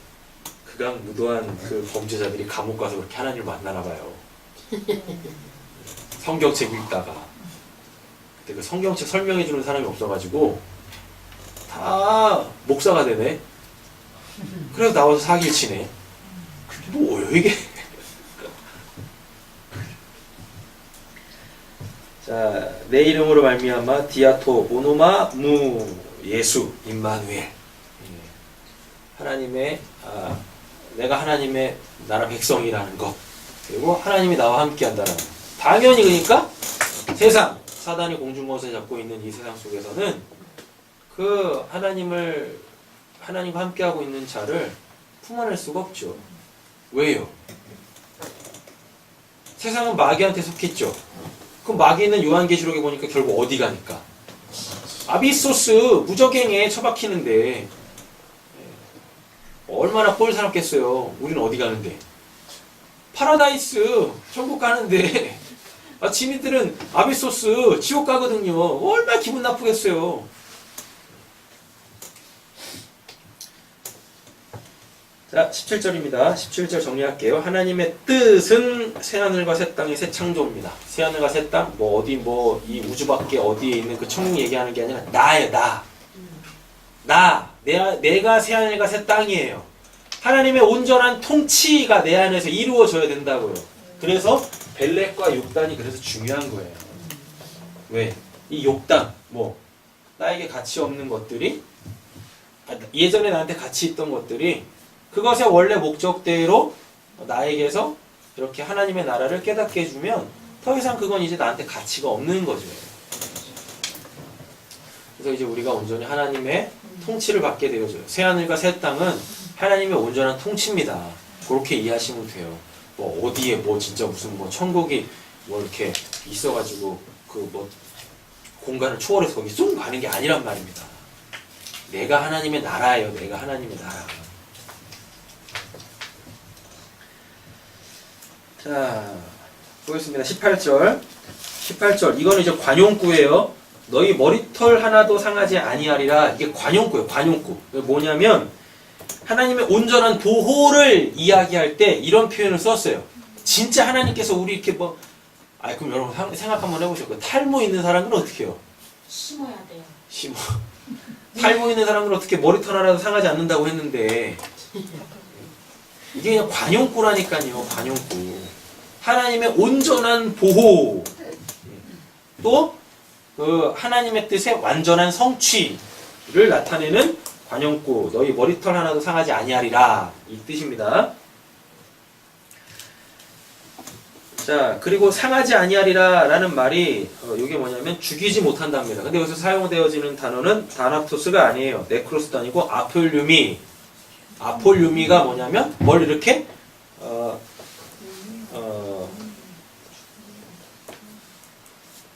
극악무도한 그 범죄자들이 감옥 가서 그렇게 하나님을 만나나 봐요. 성경책 읽다가. 그때 그 성경책 설명해 주는 사람이 없어가지고 다 목사가 되네. 그래서 나와서 사기를 치네. 뭐예요 이게? 자, 내 이름으로 말미암아 디아토 오노마 무 예수 임마누엘. 하나님의 내가 하나님의 나라 백성이라는 것, 그리고 하나님이 나와 함께한다라는 것. 당연히 그러니까 세상 사단이 공중권세 잡고 있는 이 세상 속에서는 그 하나님과 함께하고 있는 자를 품어낼 수가 없죠. 왜요? 세상은 마귀한테 속했죠. 그럼 마귀는 요한계시록에 보니까 결국 어디 가니까? 아비소스 무적행에 처박히는데 얼마나 꼴사납겠어요. 우리는 어디 가는데? 파라다이스 천국 가는데 지민들은 아비소스 지옥 가거든요. 얼마나 기분 나쁘겠어요. 자, 17절입니다. 17절 정리할게요. 하나님의 뜻은 새하늘과 새 땅의 새 창조입니다. 새하늘과 새 땅, 이 우주 밖에 어디에 있는 그 천국 얘기하는 게 아니라 나예요, 내가 새하늘과 새 땅이에요. 하나님의 온전한 통치가 내 안에서 이루어져야 된다고요. 그래서 벨렉과 욕단이 그래서 중요한 거예요. 왜? 이 욕단, 나에게 가치 없는 것들이, 예전에 나한테 가치 있던 것들이 그것의 원래 목적대로 나에게서 이렇게 하나님의 나라를 깨닫게 해주면 더 이상 그건 이제 나한테 가치가 없는 거죠. 그래서 이제 우리가 온전히 하나님의 통치를 받게 되어져요. 새하늘과 새 땅은 하나님의 온전한 통치입니다. 그렇게 이해하시면 돼요. 어디에 진짜 무슨 천국이 이렇게 있어가지고 공간을 초월해서 거기 쏙 가는 게 아니란 말입니다. 내가 하나님의 나라예요. 내가 하나님의 나라. 자, 보겠습니다. 18절. 이거는 이제 관용구예요. 너희 머리털 하나도 상하지 아니하리라. 이게 관용구예요. 관용구. 뭐냐면 하나님의 온전한 보호를 이야기할 때 이런 표현을 썼어요. 진짜 하나님께서 우리 이렇게 그럼 여러분 생각 한번 해보시고 탈모 있는 사람들은 어떻게 해요? 심어야 돼요. 탈모 있는 사람들은 어떻게 머리털 하나도 상하지 않는다고 했는데 이게 그냥 관용구라니까요. 관용구. 하나님의 온전한 보호, 또 하나님의 뜻의 완전한 성취를 나타내는 관용구. 너희 머리털 하나도 상하지 아니하리라. 이 뜻입니다. 자, 그리고 상하지 아니하리라 라는 말이 이게 뭐냐면 죽이지 못한답니다. 근데 여기서 사용되어지는 단어는 다나토스가 아니에요. 네크로스도 아니고 아폴류미가 뭐냐면 뭘 이렇게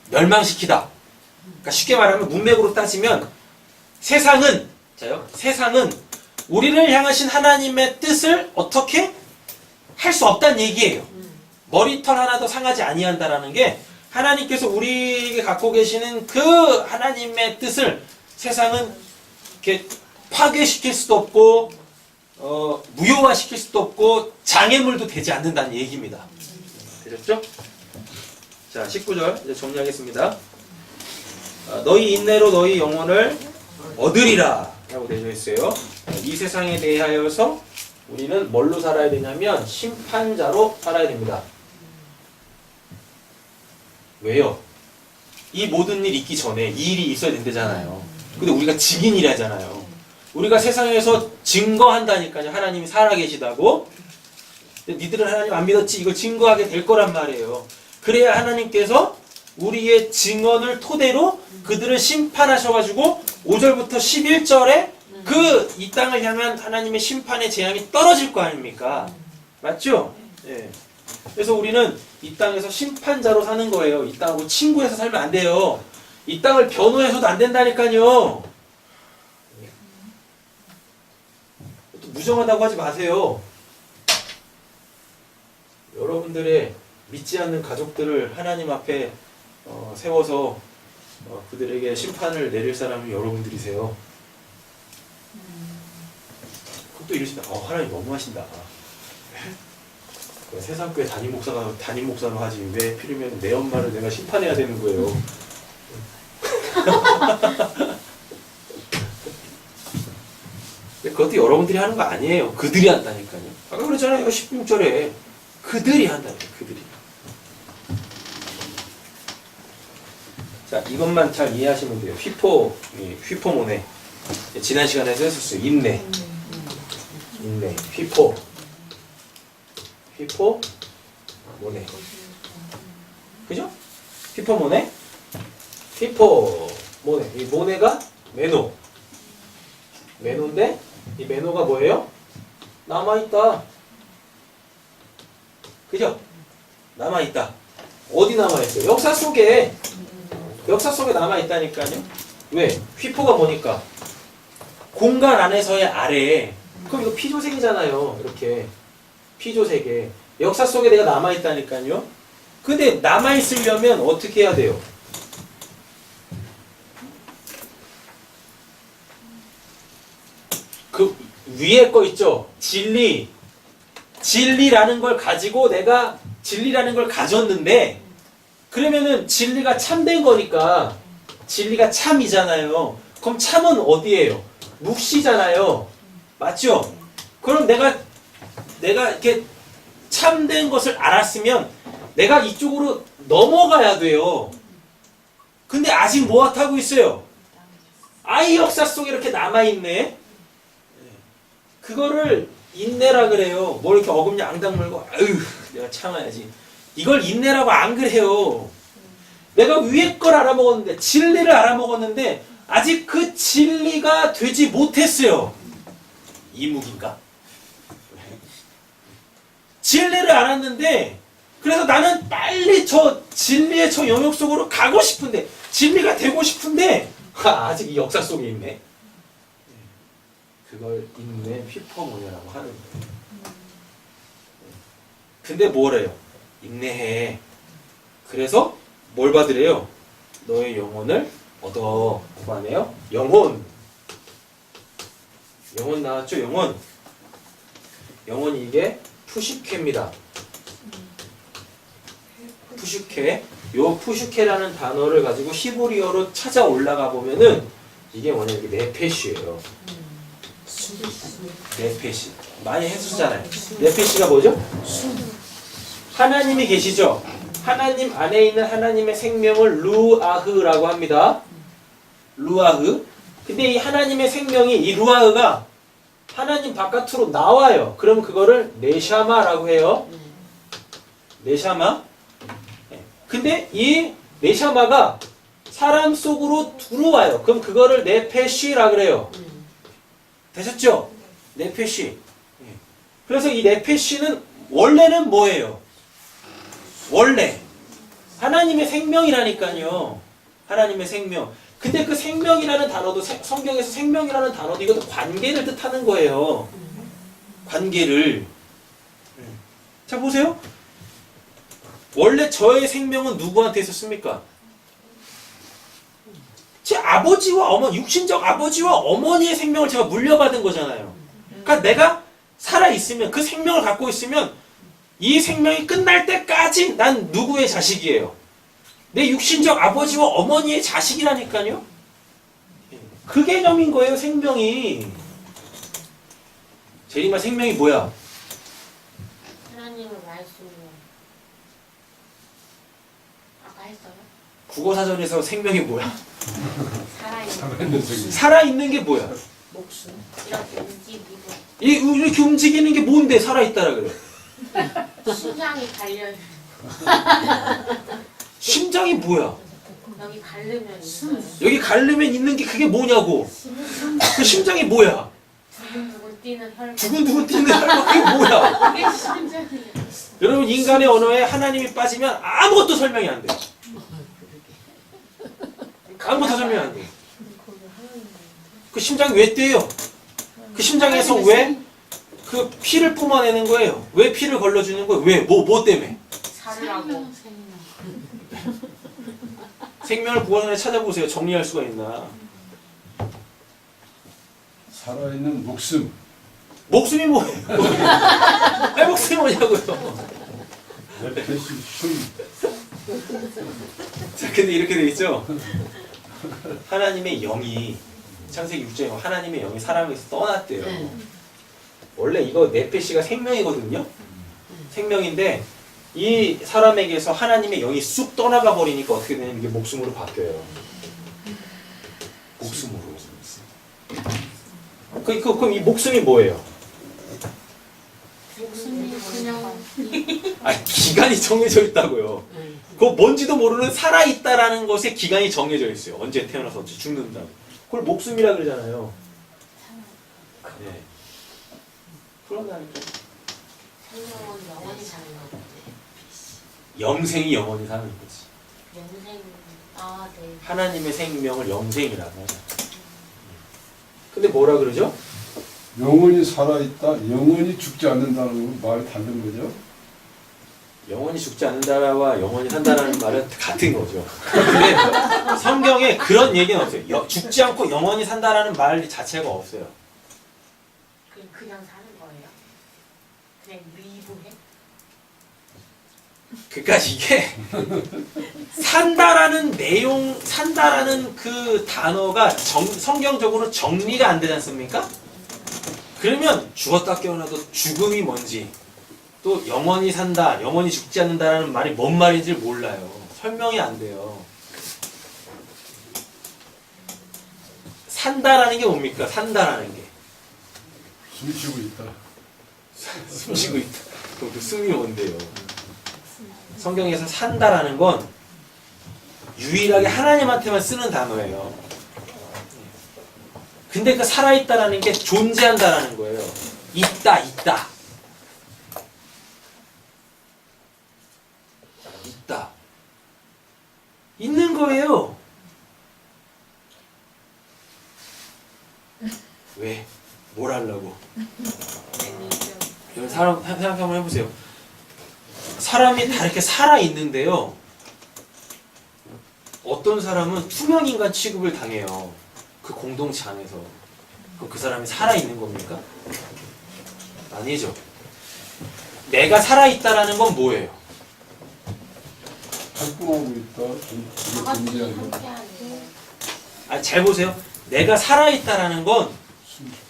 멸망시키다. 그러니까 쉽게 말하면 문맥으로 따지면 세상은 우리를 향하신 하나님의 뜻을 어떻게 할 수 없다는 얘기예요. 머리털 하나도 상하지 아니한다라는 게 하나님께서 우리에게 갖고 계시는 그 하나님의 뜻을 세상은 이렇게 파괴시킬 수도 없고 무효화시킬 수도 없고 장애물도 되지 않는다는 얘기입니다. 되셨죠? 자, 19절 이제 정리하겠습니다. 너희 인내로 너희 영혼을 얻으리라 라고 되어 있어요. 이 세상에 대하여서 우리는 뭘로 살아야 되냐면 심판자로 살아야 됩니다. 왜요? 이 모든 일이 있기 전에 이 일이 있어야 된다잖아요. 근데 우리가 증인이라잖아요. 우리가 세상에서 증거한다니까요. 하나님이 살아계시다고. 니들은 하나님 안 믿었지? 이걸 증거하게 될 거란 말이에요. 그래야 하나님께서 우리의 증언을 토대로 그들을 심판하셔가지고 5절부터 11절에 이 땅을 향한 하나님의 심판의 재앙이 떨어질 거 아닙니까? 맞죠? 예. 그래서 우리는 이 땅에서 심판자로 사는 거예요. 이 땅하고 친구해서 살면 안 돼요. 이 땅을 변호해서도 안 된다니까요. 또 무정하다고 하지 마세요. 여러분들의 믿지 않는 가족들을 하나님 앞에 세워서 그들에게 심판을 내릴 사람이 여러분들이세요. 또 이러시다. 하나님 너무하신다. 세상교회 담임 목사로 하지 왜 필요면 내 엄마를 내가 심판해야 되는 거예요. 근데 그것도 여러분들이 하는 거 아니에요. 그들이 한다니까요. 아까 그랬잖아요. 16절에 그들이 한다니까. 그들이. 자, 이것만 잘 이해하시면 돼요. 휘포모네. 지난 시간에서 했었어요. 인내. 모네. 그죠? 휘포모네. 이 모네가 메노인데 이 메노가 뭐예요? 남아있다. 그죠? 남아있다. 어디 남아있어요? 역사 속에 남아있다니까요. 왜? 휘포가 뭐니까? 공간 안에서의 아래. 그럼 이거 피조색이잖아요. 이렇게 피조색에 역사 속에 내가 남아있다니까요. 근데 남아있으려면 어떻게 해야 돼요? 그 위에 거 있죠? 진리라는 걸 가지고 내가 진리라는 걸 가졌는데 그러면은 진리가 참된 거니까 진리가 참이잖아요. 그럼 참은 어디예요? 묵시잖아요. 맞죠? 그럼 내가 이렇게 참된 것을 알았으면 내가 이쪽으로 넘어가야 돼요. 근데 아직 뭐하고 있어요? 아이 역사 속에 이렇게 남아있네. 그거를 인내라 그래요. 뭘 이렇게 어금니 앙당 물고 아유 내가 참아야지. 이걸 인내라고 안 그래요. 내가 위에 걸 알아먹었는데 진리를 알아먹었는데 아직 그 진리가 되지 못했어요. 이묵인가? 진리를 알았는데 그래서 나는 빨리 저 진리의 저 영역 속으로 가고 싶은데 진리가 되고 싶은데 아직 이 역사 속에 있네. 그걸 인내 휘퍼모네라고 하는 거예요. 근데 뭐래요? 인내해. 그래서 뭘 받으래요? 너의 영혼을 얻어. 그만해요. 영혼 나왔죠? 영혼이 이게 푸슈케입니다. 푸슈케. 요 푸슈케라는 단어를 가지고 히브리어로 찾아 올라가 보면은 이게 뭐냐면 네페시예요. 네페시. 많이 해주잖아요. 네페시가 뭐죠? 하나님이 계시죠? 하나님 안에 있는 하나님의 생명을 루아흐라고 합니다. 루아흐. 근데 이 하나님의 생명이 이 루아흐가 하나님 바깥으로 나와요. 그럼 그거를 네샤마라고 해요. 네샤마. 근데 이 네샤마가 사람 속으로 들어와요. 그럼 그거를 네페시라 그래요. 되셨죠? 네페시. 그래서 이 네페시는 원래는 뭐예요? 원래 하나님의 생명이라니까요. 하나님의 생명. 근데 그 생명이라는 단어도 성경에서 생명이라는 단어도 이것도 관계를 뜻하는 거예요. 관계를. 자 보세요. 원래 저의 생명은 누구한테 있었습니까? 제 아버지와 어머니, 육신적 아버지와 어머니의 생명을 제가 물려받은 거잖아요. 그러니까 내가 살아있으면, 그 생명을 갖고 있으면 이 생명이 끝날 때까지 난 누구의 자식이에요? 내 육신적 아버지와 어머니의 자식이라니까요. 그 개념인 거예요, 생명이. 제리마 생명이 뭐야? 하나님의 말씀으로. 아까 했어요? 국어사전에서 생명이 뭐야? 살아있는 살아있는 게 뭐야? 목숨. 이렇게 움직이고. 이렇게 움직이는 게 뭔데 살아있다라 그래? 심장이 달려. 심장이 뭐야? 여기 가르면 있어요. 여기 가르면 있는 게 그게 뭐냐고? 그 심장이 뭐야? 두근두근 뛰는 혈관. 두근두근 뛰는 혈관 그게 뭐야? 그게 심장이에요. 여러분 인간의 언어에 하나님이 빠지면 아무것도 설명이 안 돼. 아무것도 설명이 안 돼. 그 심장이 왜 뛰어요? 그 심장에서 왜 그 피를 뿜어내는 거예요? 왜 피를 걸러주는 거예요? 왜? 뭐 때문에? 살으라고. 생명을 구원에 찾아보세요. 정리할 수가 있나? 살아있는 목숨. 목숨이 뭐예요? 왜 목숨이 뭐냐고요? 넷패시 흉. 자, 근데 이렇게 돼 있죠? 하나님의 영이 창세기 6장에 하나님의 영이 사람에서 떠났대요. 원래 이거 네페시가 생명이거든요. 생명인데 이 사람에게서 하나님의 영이 쑥 떠나가 버리니까 어떻게 되냐면 이게 목숨으로 바뀌어요. 목숨으로. 그럼 이 목숨이 뭐예요? 목숨이 그냥 아, 기간이 정해져 있다고요. 그거 뭔지도 모르는 살아있다라는 것에 기간이 정해져 있어요. 언제 태어나서 언제 죽는다. 그걸 목숨이라 그러잖아요. 네. 그런다니까. 생명은 영원히 사는 건데. 영생이 영원히 사는 거지. 영생. 아, 네. 하나님의 생명을 영생이라고 하죠. 근데 뭐라 그러죠? 영원히 살아있다, 영원히 죽지 않는다는 건 말이 다른 거죠. 영원히 죽지 않는다와 영원히 산다라는 말은 같은 거죠. 근데 성경에 그런 얘기는 없어요. 죽지 않고 영원히 산다라는 말 자체가 없어요. 그냥 사는 거예요? 그냥 미부해? 그러니까 이게 산다라는 내용, 산다라는 그 단어가 성경적으로 정리가 안 되지 않습니까? 그러면 죽었다 깨어나도 죽음이 뭔지, 또 영원히 산다, 영원히 죽지 않는다라는 말이 뭔 말인지 몰라요. 설명이 안 돼요. 산다라는 게 뭡니까? 산다라는 게. 숨 쉬고 있다. 숨 쉬고 있다. 그럼 그 숨이 뭔데요? 성경에서 산다라는 건 유일하게 하나님한테만 쓰는 단어예요. 근데 그 살아있다라는 게 존재한다라는 거예요. 있다, 있다. 있다. 있는 거예요. 왜? 뭘 하려고? 여러분 사람 생각 한번 해보세요. 사람이 다 이렇게 살아있는데요. 어떤 사람은 투명인간 취급을 당해요. 그 공동체 안에서. 그럼 그 사람이 살아있는 겁니까? 아니죠. 내가 살아있다라는 건 뭐예요? 활동하고 있다. 그게 존재하는 거. 아니, 잘 보세요. 내가 살아있다라는 건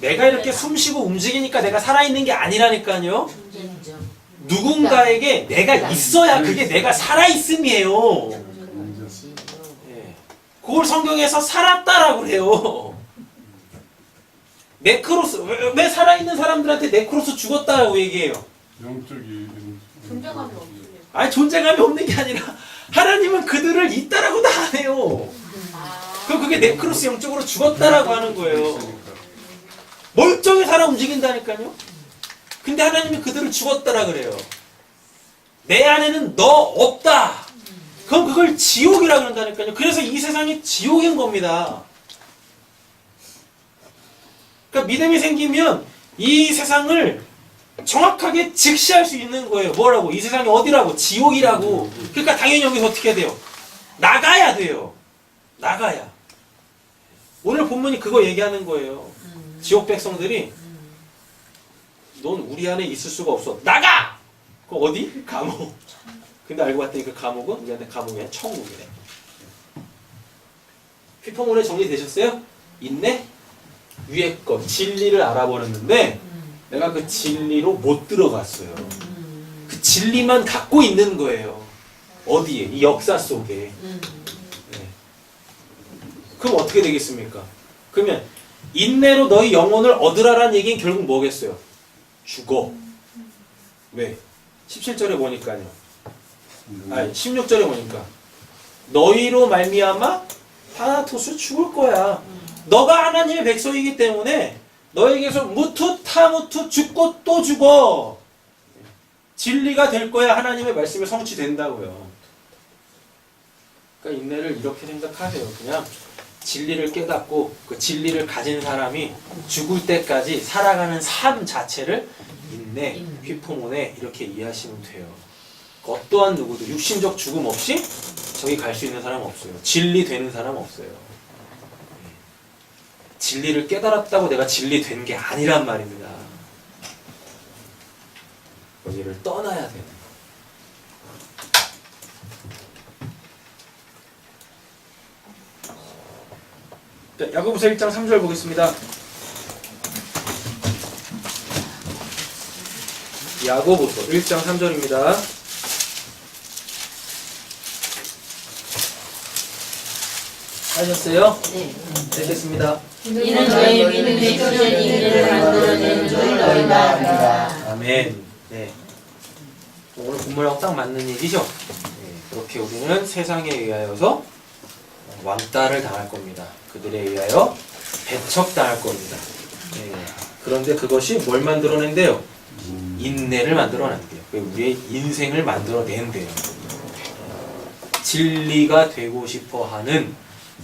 내가 이렇게 숨쉬고 움직이니까 내가 살아있는 게 아니라니까요. 존재죠. 누군가에게 내가 있어야 그게 내가 살아있음이에요. 예. 그걸 성경에서 살았다라고 해요. 네크로스, 왜 살아있는 사람들한테 네크로스 죽었다라고 얘기해요? 영적이 존재감이 없어요. 아니, 존재감이 없는 게 아니라 하나님은 그들을 있다라고 다 안 해요. 그럼 그게 네크로스 영적으로 죽었다라고 하는 거예요. 멀쩡히 살아 움직인다니까요. 근데 하나님이 그들을 죽었다라 그래요. 내 안에는 너 없다. 그럼 그걸 지옥이라 그런다니까요. 그래서 이 세상이 지옥인 겁니다. 그러니까 믿음이 생기면 이 세상을 정확하게 직시할 수 있는 거예요. 뭐라고? 이 세상이 어디라고? 지옥이라고. 그러니까 당연히 여기서 어떻게 해야 돼요? 나가야 돼요. 나가야. 오늘 본문이 그거 얘기하는 거예요. 지옥 백성들이 넌 우리 안에 있을 수가 없어. 나가! 그 어디? 감옥. 근데 알고 봤더니 그 감옥은 우리한테 감옥이 아니라 천국이래. 휘포문에 정리되셨어요? 있네? 위에 거 진리를 알아버렸는데 내가 그 진리로 못 들어갔어요. 그 진리만 갖고 있는 거예요. 어디에? 이 역사 속에. 네. 그럼 어떻게 되겠습니까? 그러면 인내로 너희 영혼을 얻으라라는 얘기는 결국 뭐겠어요? 죽어. 왜? 17절에 보니까요. 아니 16절에 보니까 너희로 말미암아 타나토스 죽을 거야. 너가 하나님의 백성이기 때문에 너에게서 무투 타무투 죽고 또 죽어. 진리가 될 거야. 하나님의 말씀이 성취된다고요. 그러니까 인내를 이렇게 생각하세요. 그냥 진리를 깨닫고 그 진리를 가진 사람이 죽을 때까지 살아가는 삶 자체를 인내, 휘포문에 이렇게 이해하시면 돼요. 어떠한 누구도 육신적 죽음 없이 저기 갈 수 있는 사람 없어요. 진리 되는 사람 없어요. 진리를 깨달았다고 내가 진리 된 게 아니란 말입니다. 거기를 떠나야 되는 거예요. 자, 야고보서 1장 3절 보겠습니다. 야고보서 1장 3절입니다. 하셨어요? 네. 읽겠습니다. 이는 너희 믿음의 표현 인내를 만들어내는 줄 너희가 알라. 아멘. 네. 오늘 본문하고 딱 맞는 얘기죠? 네. 그렇게 우리는 세상에 의하여서 왕따를 당할 겁니다. 그들에 의하여 배척당할 겁니다. 네. 그런데 그것이 뭘 만들어낸대요? 인내를 만들어낸대요. 우리의 인생을 만들어낸대요. 진리가 되고 싶어하는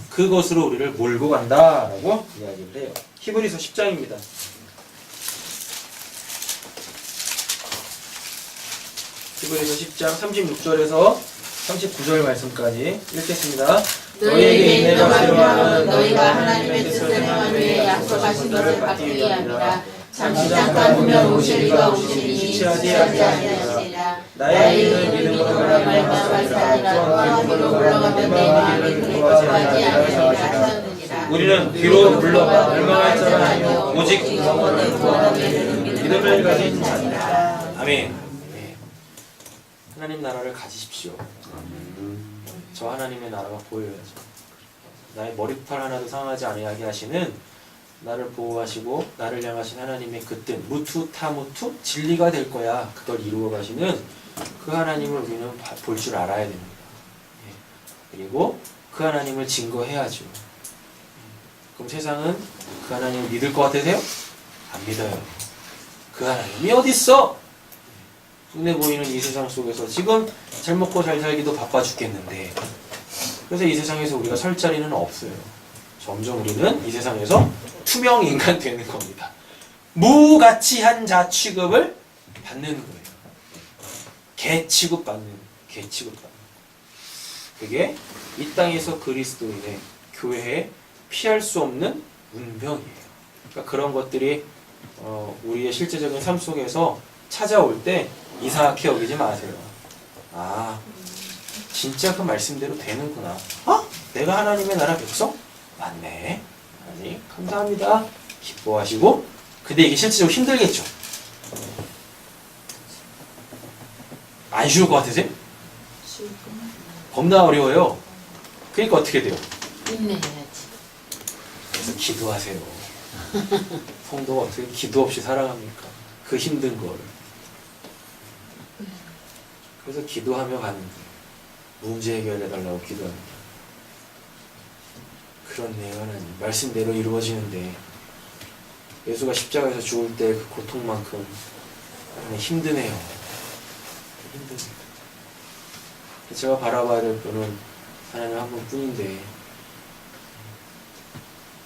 그것으로 우리를 몰고 간다라고 이야기를 해요. 히브리서 10장입니다. 히브리서 10장 36절에서 39절 말씀까지 읽겠습니다. 너희에게 있는 필요함은 너희가 하나님의 뜻을 행하기 위해 약속하신 것을 받기 위함이라. 잠시 잠깐 후면 오실 이가 오시니 지체하지 아니하시리라. 나의 이를 믿음으로 말미암아 살리라. 또한 뒤로 물러가면 내 마음이 그리워하지 아니하리라 하셨느니라. 우리는 뒤로 물러가 멸망할 자가 아니요 오직 영원을 구원하게 되는 믿음을 가진 자니라. 아멘. 네. 하나님 나라를 가지십시오. 저 하나님의 나라가 보여야죠. 나의 머리털 하나도 상하지 아니하게 하시는 나를 보호하시고 나를 향하신 하나님의 그 뜻 무투 타무투 진리가 될 거야. 그걸 이루어 가시는 그 하나님을 우리는 볼 줄 알아야 됩니다. 예. 그리고 그 하나님을 증거해야죠. 그럼 세상은 그 하나님을 믿을 것 같으세요? 안 믿어요. 그 하나님이 어딨어? 눈에 보이는 이 세상 속에서 지금 잘 먹고 잘 살기도 바빠 죽겠는데, 그래서 이 세상에서 우리가 설 자리는 없어요. 점점 우리는 이 세상에서 투명 인간 되는 겁니다. 무가치한 자 취급을 받는 거예요. 개 취급받는, 개 취급받는. 그게 이 땅에서 그리스도인의 교회에 피할 수 없는 운명이에요. 그러니까 그런 것들이 우리의 실제적인 삶 속에서 찾아올 때 이상하게 여기지 마세요. 아, 진짜 그 말씀대로 되는구나. 내가 하나님의 나라 백성? 맞네. 하나님 감사합니다. 기뻐하시고. 근데 이게 실제적으로 힘들겠죠. 안 쉬울 것 같으세요? 겁나 어려워요. 그러니까 어떻게 돼요? 인내해야지. 그래서 기도하세요. 성도가 어떻게 기도 없이 살아갑니까? 그 힘든 거를. 그래서 기도하며 가는 거예요. 문제 해결해달라고 기도합니다. 그렇네요, 하나님. 말씀대로 이루어지는데 예수가 십자가에서 죽을 때 그 고통만큼 힘드네요. 힘듭니다. 제가 바라봐야 될 분은 하나님 한 분뿐인데,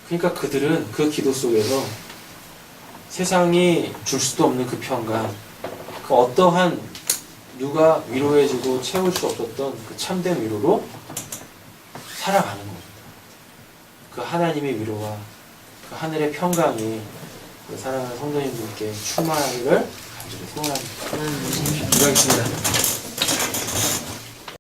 그러니까 그들은 그 기도 속에서 세상이 줄 수도 없는 그 평강, 그 어떠한 누가 위로해주고 채울 수 없었던 그 참된 위로로 살아가는 겁니다. 그 하나님의 위로와 그 하늘의 평강이 그 사랑하는 성도님들께 충만하기를 간절히 소원합니다. 기도하겠습니다.